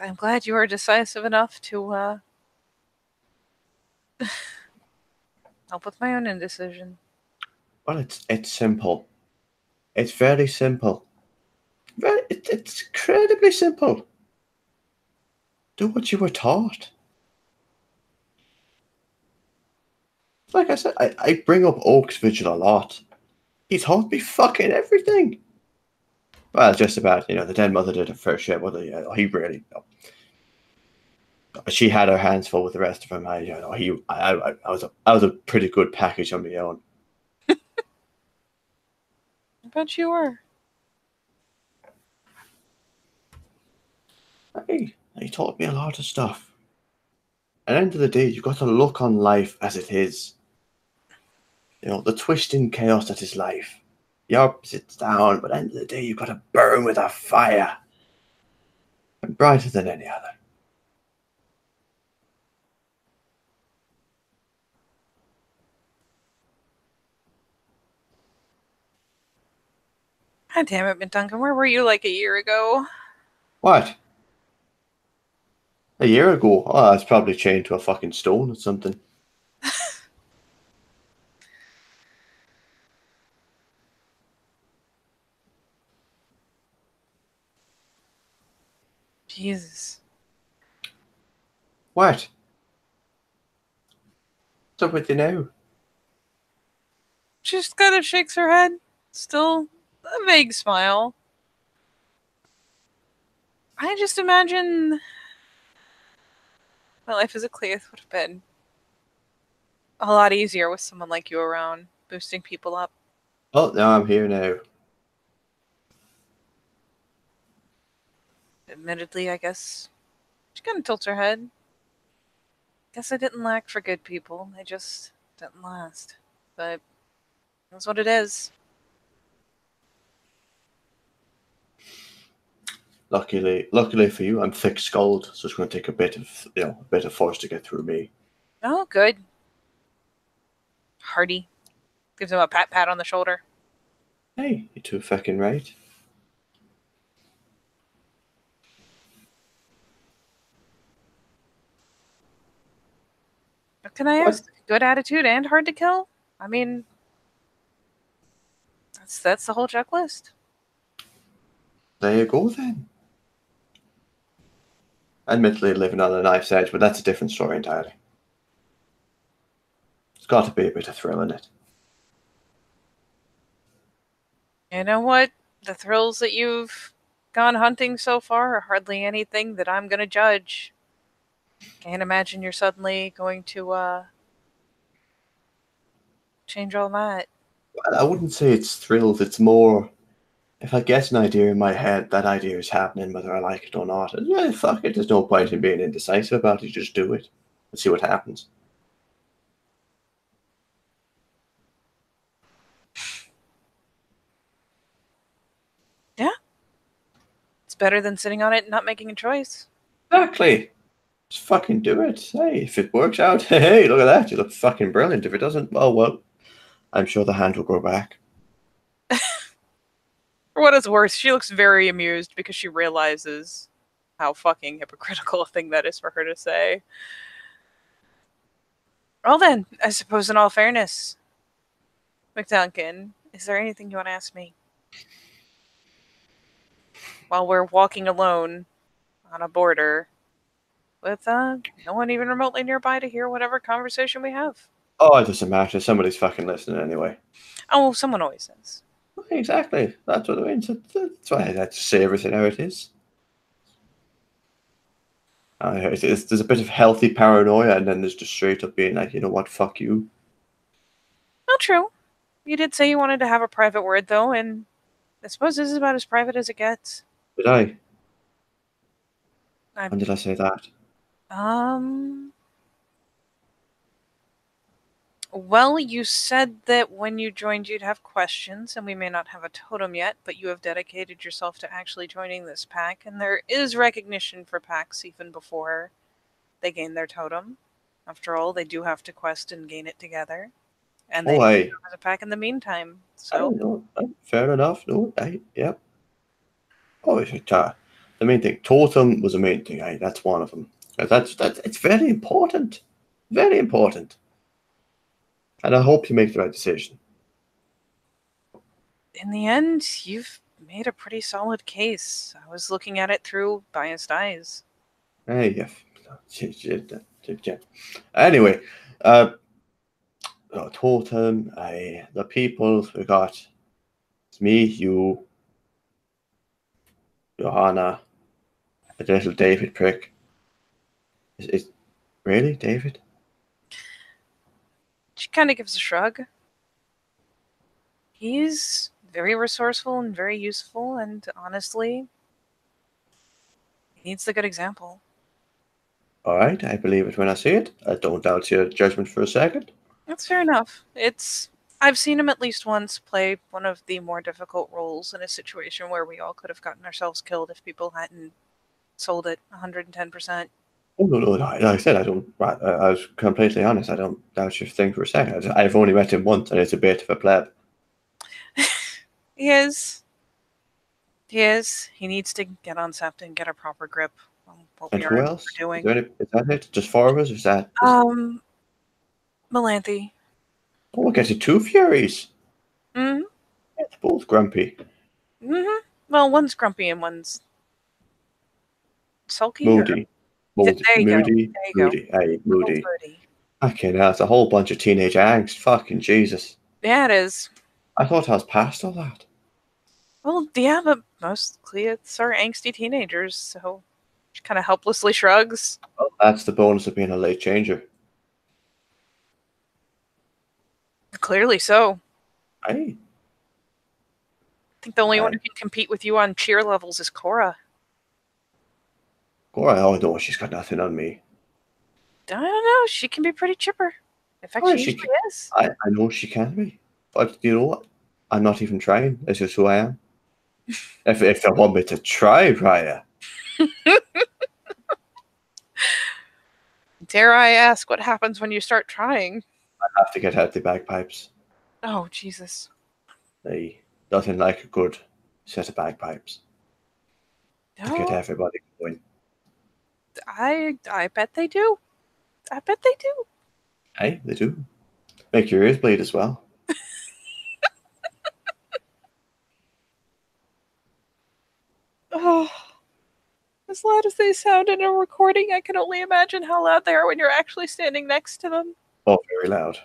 I'm glad you are decisive enough to help with my own indecision. Well, it's simple. It's very simple. It's incredibly simple. Do what you were taught. Like I said, I bring up Oak's Vigil a lot. He taught me fucking everything. Well, just about. The dead mother did her first share, but he really. She had her hands full with the rest of him. I was a pretty good package on my own. I bet you were. He taught me a lot of stuff. At the end of the day, you've got to look on life as it is. The twisting chaos that is life. The opposites down, but at the end of the day, you've got to burn with a fire. And brighter than any other. God damn it, Duncan, where were you like a year ago? What? A year ago? Oh, I was probably chained to a fucking stone or something. Jesus. What? What's up with you now? She just kind of shakes her head. Still a vague smile. I just imagine my life as a Cleith would have been a lot easier with someone like you around, boosting people up. Oh, no, I'm here now. Admittedly, I guess she kind of tilts her head. Guess I didn't lack for good people. They just didn't last. But that's what it is. Luckily for you, I'm thick-skulled, so it's going to take a bit of force to get through me. Oh, good. Hardy gives him a pat on the shoulder. Hey, you're too fucking right. What can I ask? Good attitude and hard to kill? I mean, that's the whole checklist. There you go then. Admittedly, living on a knife's edge, but that's a different story entirely. There's got to be a bit of thrill in it. You know what? The thrills that you've gone hunting so far are hardly anything that I'm going to judge. Can't imagine you're suddenly going to change all that. Well, I wouldn't say it's thrills. It's more, if I get an idea in my head, that idea is happening, whether I like it or not. And yeah, fuck it. There's no point in being indecisive about it. Just do it and see what happens. Yeah. It's better than sitting on it and not making a choice. Exactly. Just fucking do it. Hey, if it works out, hey, look at that. You look fucking brilliant. If it doesn't, well, I'm sure the hand will grow back. For what it's worth, she looks very amused because she realizes how fucking hypocritical a thing that is for her to say. Well then, I suppose in all fairness, McDuncan, is there anything you want to ask me? While we're walking alone on a border with no one even remotely nearby to hear whatever conversation we have. Oh, it doesn't matter. Somebody's fucking listening anyway. Oh, someone always says. Exactly. That's what I mean. That's why I had to say everything how it is. There's a bit of healthy paranoia, and then there's just straight up being like, you know what, fuck you. Not true. You did say you wanted to have a private word, though, and I suppose this is about as private as it gets. Did I? I When did I say that? Well, you said that when you joined you'd have questions, and we may not have a totem yet, but you have dedicated yourself to actually joining this pack, and there is recognition for packs even before they gain their totem. After all, they do have to quest and gain it together. And they Hey. have a pack in the meantime. I don't know. Fair enough. No, yeah. Oh, the main thing. Totem was the main thing. That's one of them. That's it's very important. Very important. And I hope you make the right decision. In the end, you've made a pretty solid case. I was looking at it through biased eyes. Hey, yeah. Anyway, Totem, the people we got. It's me, you, Johanna, a little David prick. Is really David? She kind of gives a shrug. He's very resourceful and very useful, and honestly, he needs the good example. All right, I believe it when I see it. I don't doubt your judgment for a second. That's fair enough. I've seen him at least once play one of the more difficult roles in a situation where we all could have gotten ourselves killed if people hadn't sold it 110%. Oh no, like I said, I don't. I was completely honest. I don't doubt your thing for a second. I've only met him once, and it's a bit of a pleb. He is. He needs to get on Sept and get a proper grip on what And we who are else? doing. Is that it? Just four of us? Is that? Melanthe. Oh, we'll get to two Furies. Mm-hmm. Yeah, they're both grumpy. Mm-hmm. Well, one's grumpy and one's sulky. Moody. There you go. Moody. Moody. Hey, moody. Okay, now it's a whole bunch of teenage angst. Fucking Jesus. Yeah, it is. I thought I was past all that. Well, yeah, but mostly it's our angsty teenagers, so she kind of helplessly shrugs. Well, that's the bonus of being a late changer. Clearly so. Hey. I think the only one who can compete with you on cheer levels is Cora. Cora, oh no, she's got nothing on me. I don't know. She can be pretty chipper. In fact, Oh, she usually is. I know she can be. But you know what? I'm not even trying. It's just who I am. If they want me to try, Raya. Dare I ask what happens when you start trying? I have to get out the bagpipes. Oh, Jesus. They nothing like a good set of bagpipes to get No, everybody going. I bet they do. I bet they do. Hey, they do. Make your ears bleed as well. Oh, as loud as they sound in a recording, I can only imagine how loud they are when you're actually standing next to them. Oh, very loud.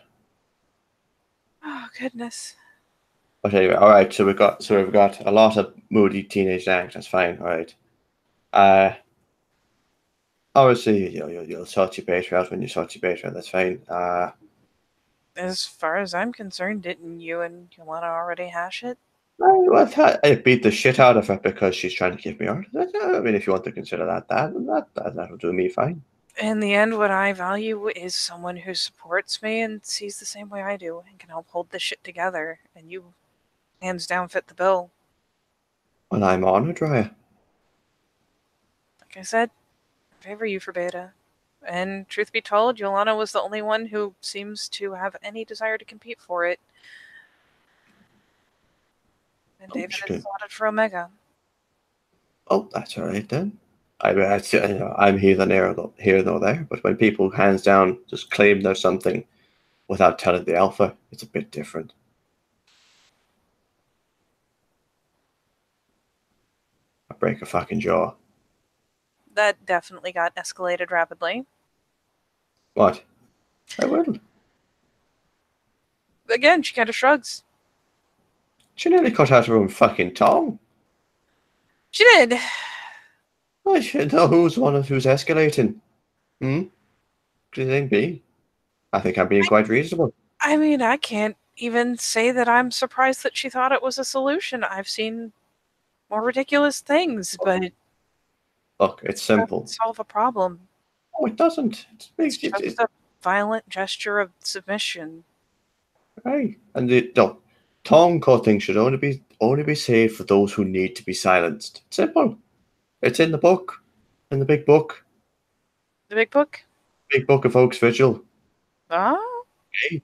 Oh, goodness. But anyway, all right. So we've got a lot of moody teenage angst. That's fine. All right. Obviously, you'll sort your bait out when you sort your bait out. That's fine. As far as I'm concerned, didn't you and Yolanda already hash it? I beat the shit out of her because she's trying to keep me out. I mean, if you want to consider that'll do me fine. In the end, what I value is someone who supports me and sees the same way I do and can help hold this shit together. And you, hands down, fit the bill. And I'm honored, Raya. Like I said, I favor you for Beta. And truth be told, Yolanda was the only one who seems to have any desire to compete for it. And David is slotted for Omega. Oh, that's all right then. I'm here nor there. But when people hands down just claim there's something without telling the alpha, it's a bit different. I break a fucking jaw. That definitely got escalated rapidly. What? I will. Again, she kind of shrugs. She nearly cut out her own fucking tongue. She did. I should know who's escalating. Could it ain't be? I think I'm being quite reasonable. I mean, I can't even say that I'm surprised that she thought it was a solution. I've seen more ridiculous things, but Look, it's simple. It doesn't solve a problem. Oh, it doesn't. It's just a violent gesture of submission. Right, and no, tongue cutting should only be saved for those who need to be silenced. Simple. It's in the book, in the big book. The big book. Big book of Oak's Vigil. Oh. Okay.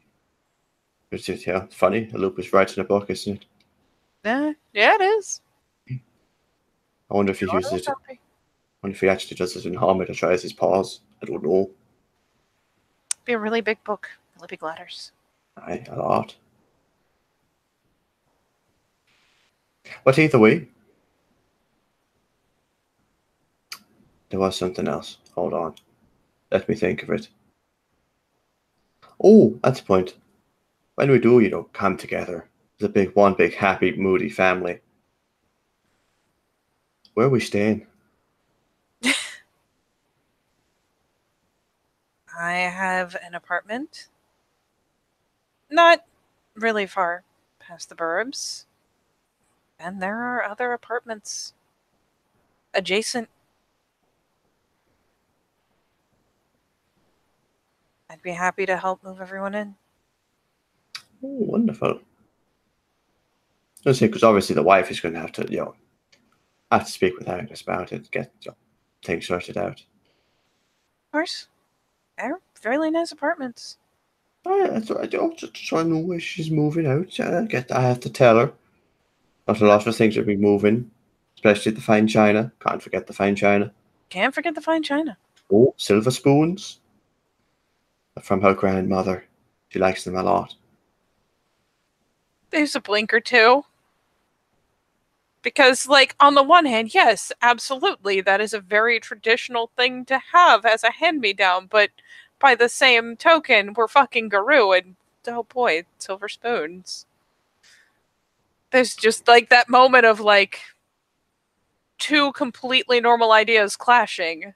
It's just, yeah, it's funny. Lupus writes in a book, isn't it? Yeah, it is. I wonder if he uses it. I wonder if he actually does it in Hamid or tries his paws. I don't know. Be a really big book. Really big letters. Aye, a lot. But either way, there was something else. Hold on. Let me think of it. Oh, that's the point. When we do, come together as one big happy, moody family, where are we staying? I have an apartment. Not really far past the burbs. And there are other apartments adjacent. I'd be happy to help move everyone in. Oh, wonderful. I was saying, because obviously the wife is going to have to speak with Agnes about it, get things sorted out. Of course. They're fairly nice apartments. I just so I know where she's moving out. I have to tell her. Not a lot of things will be moving, especially the fine china. Can't forget the fine china. Can't forget the fine china. Oh, silver spoons. From her grandmother. She likes them a lot. There's a blink or two. Because, on the one hand, yes, absolutely, that is a very traditional thing to have as a hand-me-down, but by the same token, we're fucking Garou and oh boy, silver spoons. There's just like that moment of like two completely normal ideas clashing.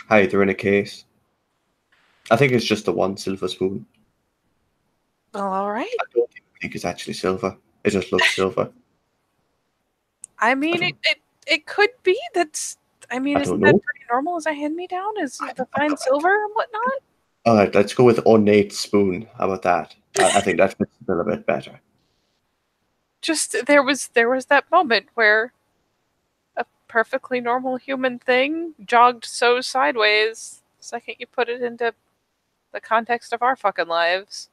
Hi, they're in a case. I think it's just the one silver spoon. Well, all right. I don't think it's actually silver. It just looks silver. I mean, it could be. That's. I mean, I isn't don't that know. pretty normal as a hand-me-down? Is the fine silver and whatnot? All right, let's go with ornate spoon. How about that? I think that fits the bill a bit better. Just there was that moment where a perfectly normal human thing jogged so sideways the second you put it into the context of our fucking lives.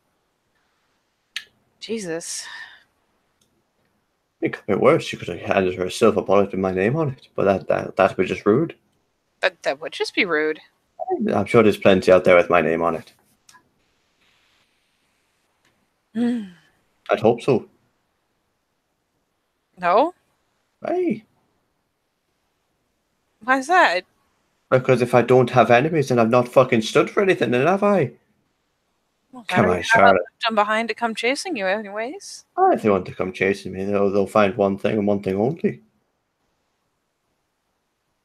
Jesus. It could be worse. You could have handed her a silver bullet with my name on it, but that would be just rude. That would just be rude. I'm sure there's plenty out there with my name on it. I'd hope so. No? Hey, Why's that? because if I don't have enemies, then I've not fucking stood for anything, then have I? Well, Come better on, have Charlotte. them behind to come chasing you anyways. Oh, if they want to come chasing me, they'll find one thing and one thing only.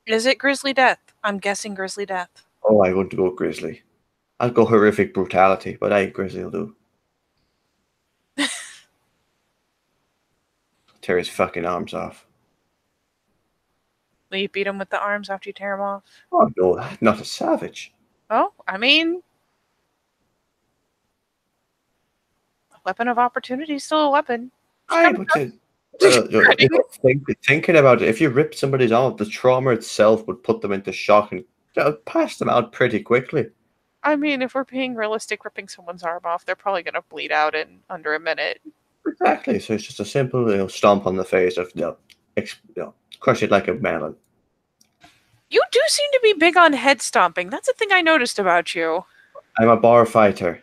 Is it Grizzly Death? I'm guessing Grizzly Death. Oh, I wouldn't go grizzly. I'd go horrific brutality, but I grizzly will do. Tear his fucking arms off. Will you beat him with the arms after you tear him off? Oh no, not a savage. Oh, I mean, a weapon of opportunity is still a weapon. I would say, thinking about it, if you rip somebody's arm, the trauma itself would put them into shock and pass them out pretty quickly. I mean, if we're being realistic, ripping someone's arm off, they're probably going to bleed out in under a minute. Exactly. So it's just a simple, stomp on the face of, crush it like a melon. You do seem to be big on head stomping. That's a thing I noticed about you. I'm a bar fighter.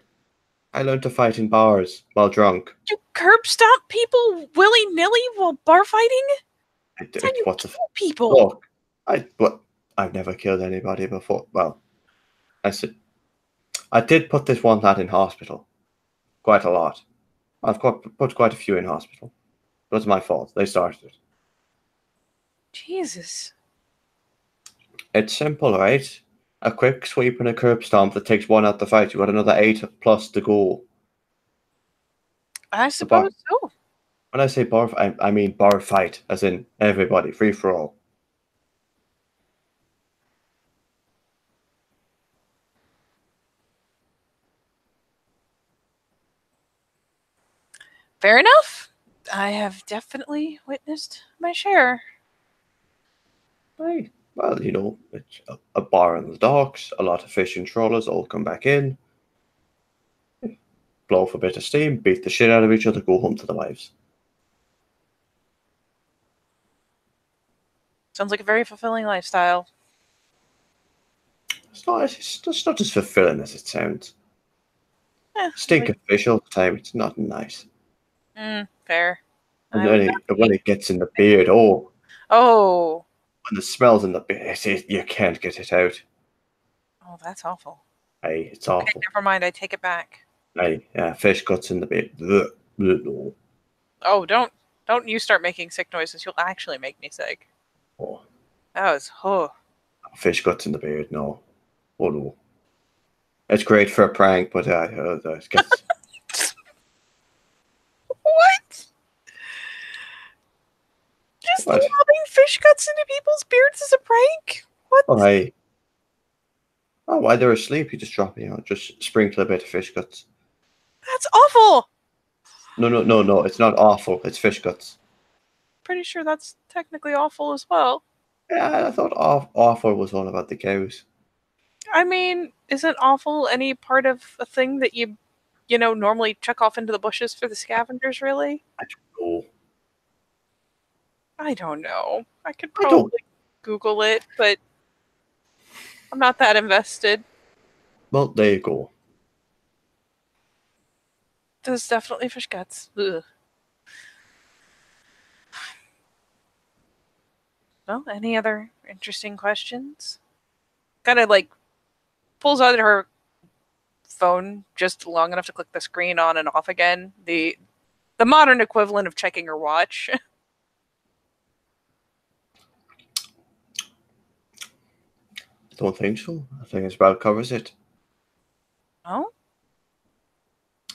I learned to fight in bars while drunk. You curb stomp people willy-nilly while bar fighting? That's how you What's kill people. Look, I've never killed anybody before. Well, I did put this one lad in hospital. Quite a lot. I've put quite a few in hospital. It was my fault. They started it. Jesus. It's simple, right? A quick sweep and a curb stomp that takes one out the fight. You got another 8 plus to go. I suppose so. When I say bar, I mean bar fight, as in everybody, free for all. Fair enough. I have definitely witnessed my share. Right. Well, it's a bar on the docks, a lot of fishing trawlers all come back in, blow off a bit of steam, beat the shit out of each other, go home to their wives. Sounds like a very fulfilling lifestyle. It's not as fulfilling as it sounds. Stink of fish all the time, it's not nice. Fair. And when it gets in the beard, when the smell's in the beard, you can't get it out. Oh, that's awful. Hey, it's awful. Okay, never mind, I take it back. Hey, yeah, fish guts in the beard. Oh, don't you start making sick noises. You'll actually make me sick. Oh. That was, Fish guts in the beard, no. Oh, no. It's great for a prank, but it gets... What? Just What? lobbing fish guts into people's beards is a prank? What? Oh, hey. Oh, while they're asleep, you just drop it, just sprinkle a bit of fish guts. That's awful! No, it's not awful. It's fish guts. Pretty sure that's technically awful as well. Yeah, I thought awful was all about the cows. I mean, isn't awful any part of a thing that you normally chuck off into the bushes for the scavengers, really? I don't know. I don't know. I could probably Google it, but I'm not that invested. Well, there you go. There's definitely fish guts. Ugh. Well, any other interesting questions? Kind of like pulls out her phone just long enough to click the screen on and off again. The modern equivalent of checking your watch. Don't think so. I think it about covers it. Oh?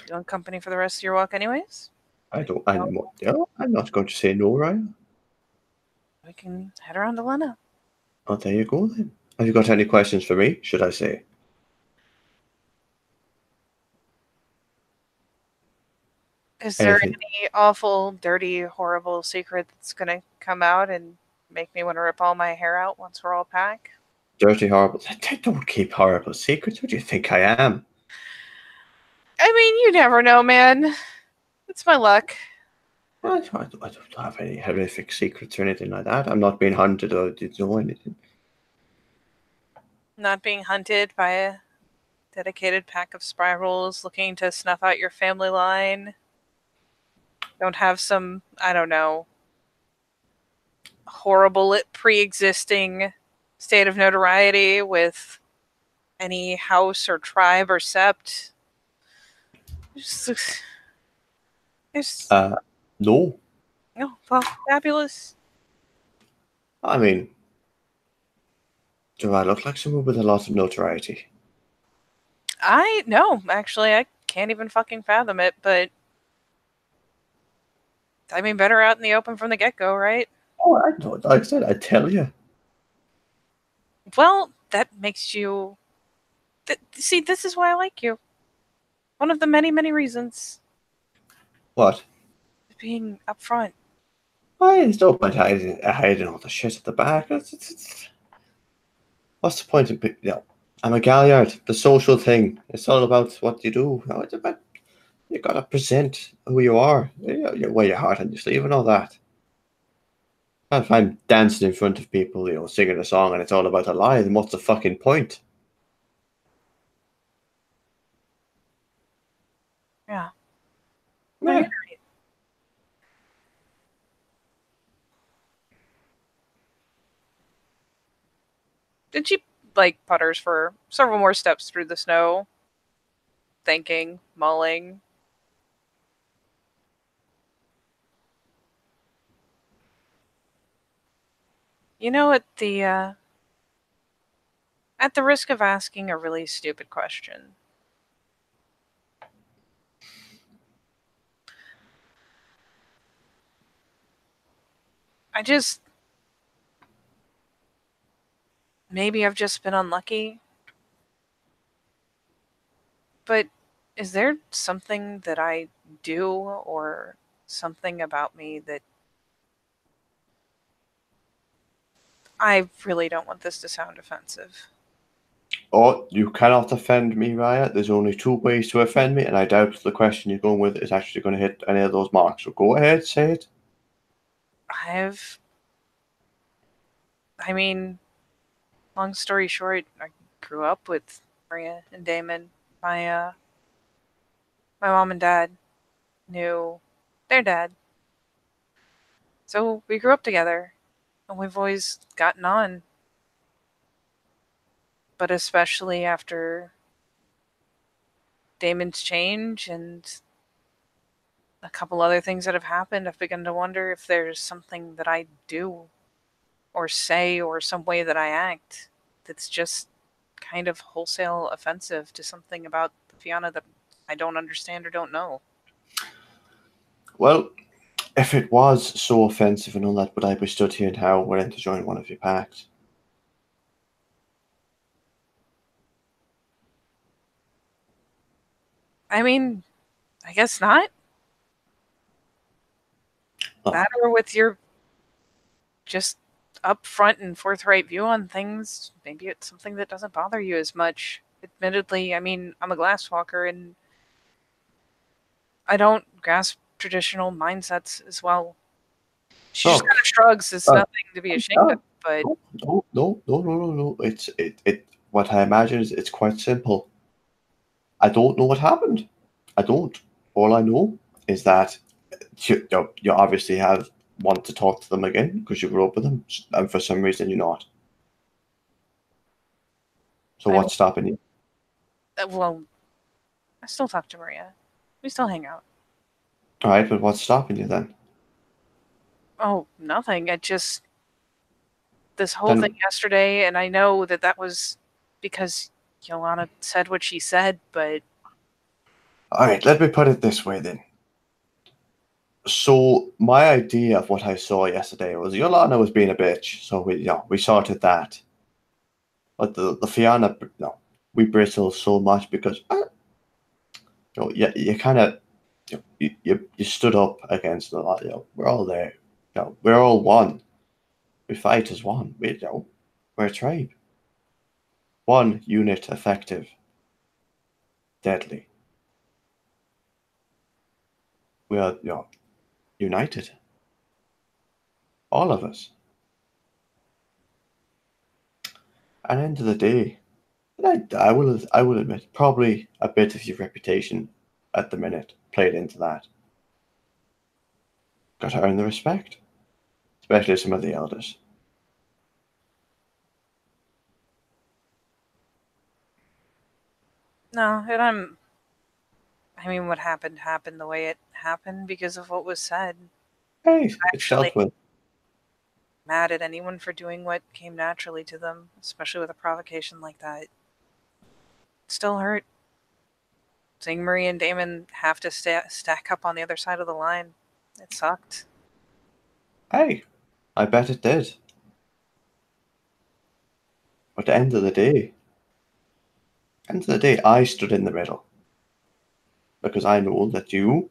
You want company for the rest of your walk anyways? I'm not going to say no, Ryan. We can head around to Lena. Oh, there you go then. Have you got any questions for me, should I say? Is there Anything? any awful, dirty, horrible secret that's gonna come out and make me want to rip all my hair out once we're all packed? Dirty, horrible. I don't keep horrible secrets. Who do you think I am? I mean, you never know, man. It's my luck. I don't have any horrific secrets or anything like that. I'm not being hunted or did know anything. Not being hunted by a dedicated pack of spirals looking to snuff out your family line. Don't have some, I don't know, horrible pre-existing state of notoriety with any house or tribe or sept. It's No. oh, well, fabulous. I mean, do I look like someone with a lot of notoriety? No, actually, I can't even fucking fathom it, but I mean, better out in the open from the get-go, right? Oh, I know. Like I said, I tell you. Well, that makes you... See, this is why I like you. One of the many, many reasons. What? Being upfront. There's no point hiding all the shit at the back. What's the point of I'm a galliard. The social thing. It's all about what you do. It's about you gotta present who you are. You wear your heart on your sleeve and all that. If I'm dancing in front of people, singing a song and it's all about a lie, then what's the fucking point? Yeah. Yeah. Did she putters for several more steps through the snow, thinking, mulling? At the risk of asking a really stupid question, maybe I've just been unlucky, but is there something that I do or something about me that I really don't want this to sound offensive? Oh, you cannot offend me, Raya. There's only two ways to offend me, and I doubt the question you're going with is actually going to hit any of those marks. So go ahead, say it. I mean, long story short, I grew up with Maria and Damon. My mom and dad knew their dad. So we grew up together, and we've always gotten on. But especially after Damon's change and a couple other things that have happened, I've begun to wonder if there's something that I do or say or some way that I act that's just kind of wholesale offensive to something about Fiona that I don't understand or don't know. Well, if it was so offensive and all that, would I be stood here now willing to join one of your packs? I mean, I guess not. Oh. That or with your just upfront and forthright view on things, maybe it's something that doesn't bother you as much. Admittedly, I mean, I'm a glasswalker and I don't grasp traditional mindsets as well. She just kind of shrugs. It's nothing to be ashamed of, but No. It. What I imagine is it's quite simple. I don't know what happened. I don't. All I know is that you obviously want to talk to them again because you grew up with them, and for some reason you're not. So what's stopping you? Well, I still talk to Maria. We still hang out. All right, but what's stopping you then? Oh, nothing. It just this whole Then, thing yesterday, and I know that was because Yolana said what she said, but all right, let me put it this way then. So my idea of what I saw yesterday was Yolana was being a bitch, so we sorted that. But the Fiona, we bristle so much because you kind of you stood up against a lot. We're all there. We're all one. We fight as one. We're a tribe. One unit, effective, deadly. We are united. All of us. At the end of the day, I will admit probably a bit of your reputation at the minute played into that. Got to earn the respect, especially some of the elders. no, I mean, what happened the way it happened because of what was said. Hey, it's Actually, dealt with. mad at anyone for doing what came naturally to them, especially with a provocation like that. Still hurt. Seeing Marie and Damon have to stack up on the other side of the line, it sucked. Hey, I bet it did. But at the end of the day, I stood in the middle because I know that you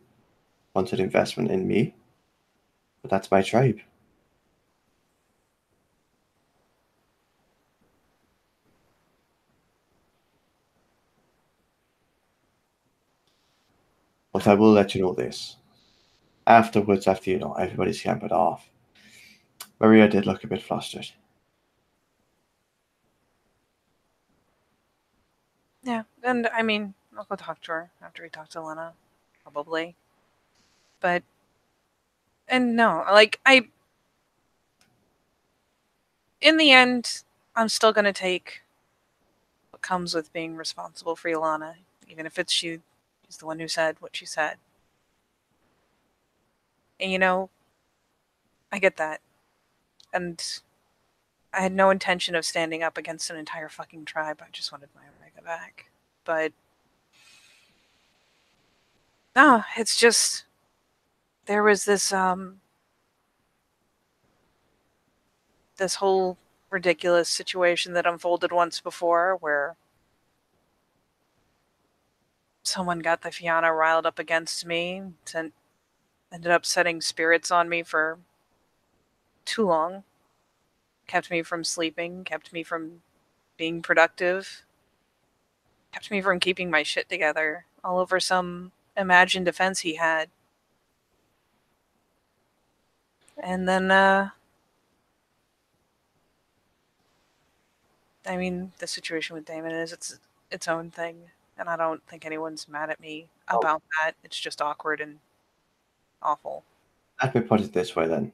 wanted investment in me, but that's my tribe. But I will let you know this. Afterwards, after everybody scampered off, Maria did look a bit flustered. Yeah, and I mean, I'll go talk to her after we talk to Lena, probably. But, and no, like, in the end, I'm still gonna take what comes with being responsible for Ilana, even if it's she's the one who said what she said. And I get that. And I had no intention of standing up against an entire fucking tribe. I just wanted my Omega back. But no, it's just there was this whole ridiculous situation that unfolded once before where someone got the Fianna riled up against me and ended up setting spirits on me for too long. Kept me from sleeping, kept me from being productive, kept me from keeping my shit together, all over some imagined offense he had. And then, I mean, the situation with Damon is its own thing, and I don't think anyone's mad at me about that. It's just awkward and awful. Let me put it this way then.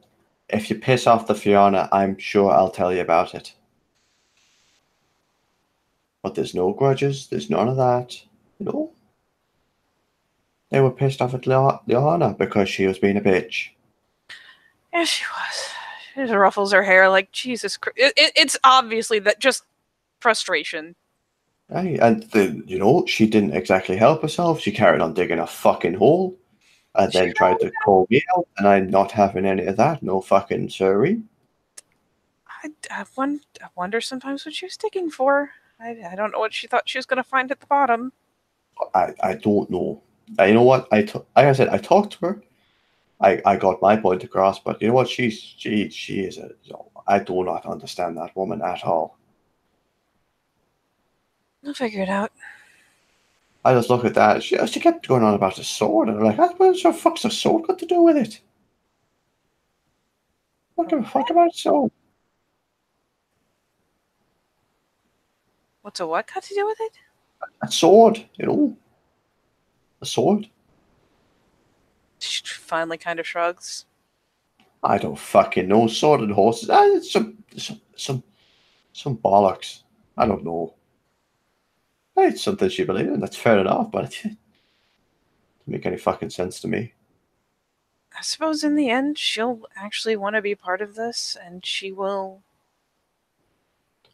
If you piss off the Fiona, I'm sure I'll tell you about it. But there's no grudges, there's none of that. They were pissed off at Johanna because she was being a bitch. Yeah, she was. She just ruffles her hair like Jesus Christ. It's obviously that just frustration. Hey, and she didn't exactly help herself. She carried on digging a fucking hole, and then tried to call me out, and I'm not having any of that. No fucking sorry. I wonder sometimes what she was digging for. I don't know what she thought she was going to find at the bottom. I don't know. You know what? Like I said, I talked to her. I got my point across, but you know what? She is a. I do not understand that woman at all. I'll figure it out. I just look at that. She kept going on about the sword, and I'm like, what the fuck's the sword got to do with it? What the fuck about sword? What's a what got to do with it? A sword, a sword. She finally kind of shrugs. I don't fucking know. Sword and horses. It's some bollocks. I don't know. It's something she believes in. That's fair enough, but make any fucking sense to me. I suppose in the end, she'll actually want to be part of this, and she will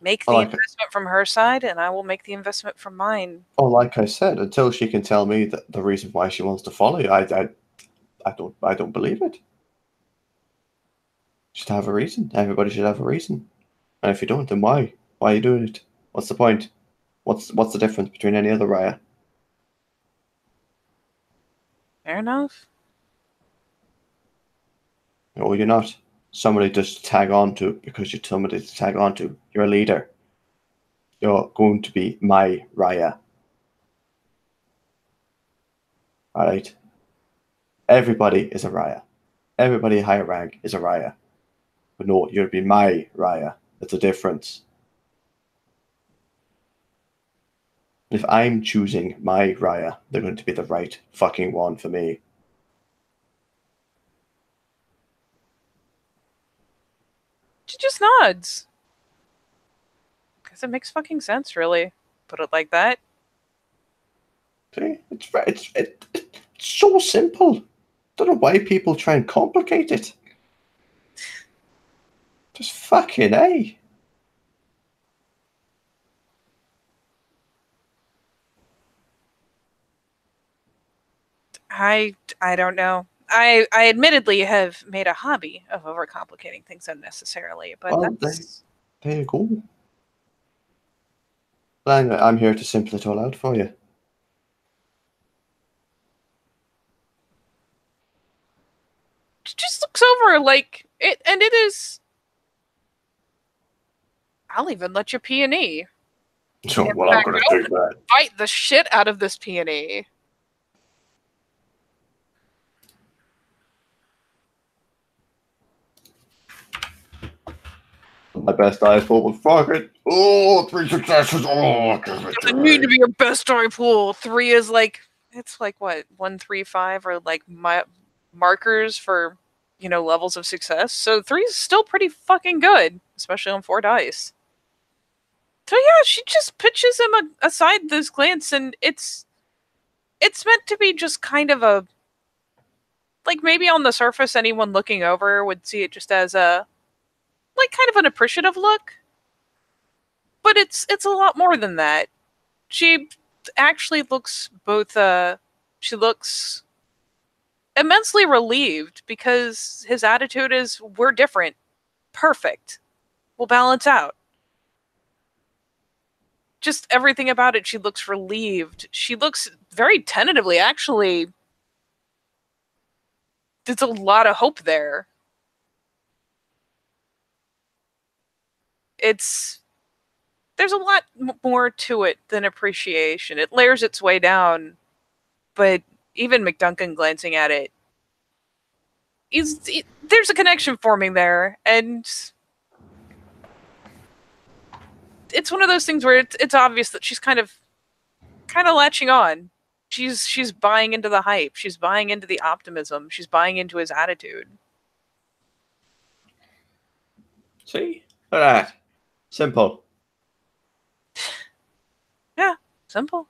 make the investment from her side, and I will make the investment from mine. Oh, like I said, until she can tell me that the reason why she wants to follow you, I don't believe it. Should have a reason. Everybody should have a reason. And if you don't, then why? Why are you doing it? What's the point? What's the difference between any other Raya? Fair enough. No, you're not somebody just to tag on to because you're somebody to tag on to. You're a leader. You're going to be my Raya. Alright? Everybody is a Raya. Everybody higher rank is a Raya. But no, you'll be my Raya. That's a difference. If I'm choosing my Raya, they're going to be the right fucking one for me. She just nods. Because it makes fucking sense, really. Put it like that. See, it's so simple. Don't know why people try and complicate it. Just fucking A. I don't know. I admittedly have made a hobby of overcomplicating things unnecessarily, but well, that's... There you go. I'm here to simple it all out for you. She just looks over like it, and it is... I'll even let you P&E. So, well, I'm going to do that. Fight the shit out of this P&E. My best dice pool was fuck it. Oh, 3 successes. Oh, doesn't need to be your best die pool. 3 is like, it's like what, 1, 3, 5 are like my markers for, you know, levels of success. So 3 is still pretty fucking good, especially on 4 dice. So yeah, she just pitches him aside this glance, and it's meant to be just kind of a, like, maybe on the surface anyone looking over would see it just as a, like, kind of an appreciative look. But it's a lot more than that. She actually looks both, she looks immensely relieved because his attitude is, we're different. Perfect. We'll balance out. Just everything about it, she looks relieved. She looks very tentatively, actually. There's a lot of hope there. There's a lot more to it than appreciation. It layers its way down, but even McDuncan glancing at it, there's a connection forming there, and it's one of those things where it's obvious that she's kind of latching on. She's buying into the hype. She's buying into the optimism. She's buying into his attitude. See? Look at that. Simple. Yeah, simple.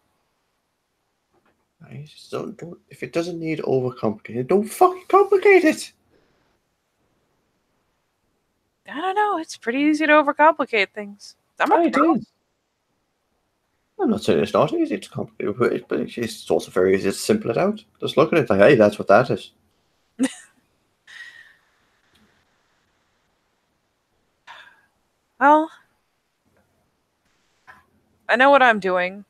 I just don't, if it doesn't need overcomplicated, don't fucking complicate it. I don't know. It's pretty easy to overcomplicate things. I'm not saying it's not easy to complicate, but it's also very easy to simple it out. Just look at it like, hey, that's what that is. Well, I know what I'm doing.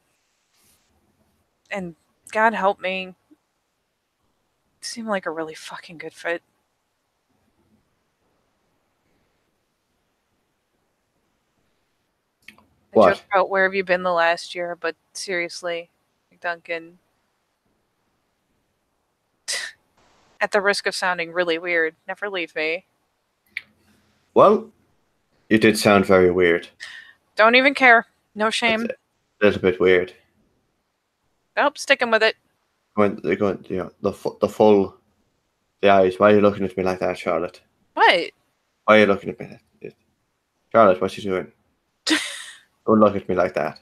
And God help me. You seem like a really fucking good fit. What? I joke about where have you been the last year, but seriously, Duncan, at the risk of sounding really weird, never leave me. Well, you did sound very weird. Don't even care. No shame. A little bit weird. Nope, sticking with it. They're going, you know, the eyes. Why are you looking at me like that, Charlotte? What? Why are you looking at me like that? Charlotte, what's you doing? Don't look at me like that.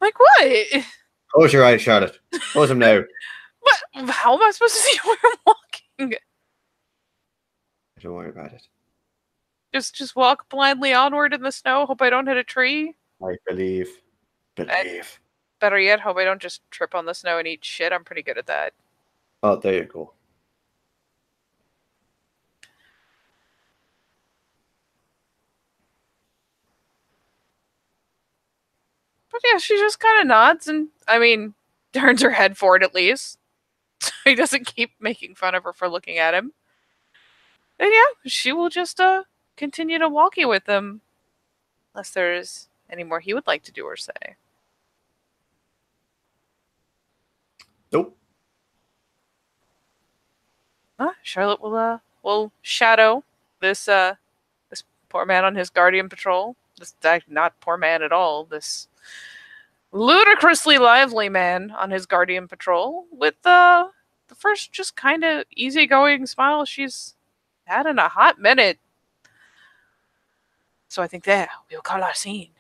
Like what? Close your eyes, Charlotte. Close them now. What? How am I supposed to see where I'm walking? Don't worry about it. Just walk blindly onward in the snow. Hope I don't hit a tree. I believe. Believe. Better yet, hope I don't just trip on the snow and eat shit. I'm pretty good at that. Oh, there you go. But yeah, she just kind of nods and, I mean, turns her head forward at least. So he doesn't keep making fun of her for looking at him. And yeah, she will just continue to walkie with him. Unless there's any more he would like to do or say. Nope. Charlotte will shadow this this poor man on his guardian patrol. This not poor man at all. This ludicrously lively man on his guardian patrol with the first just kind of easygoing smile she's had in a hot minute. So I think there we'll call our scene.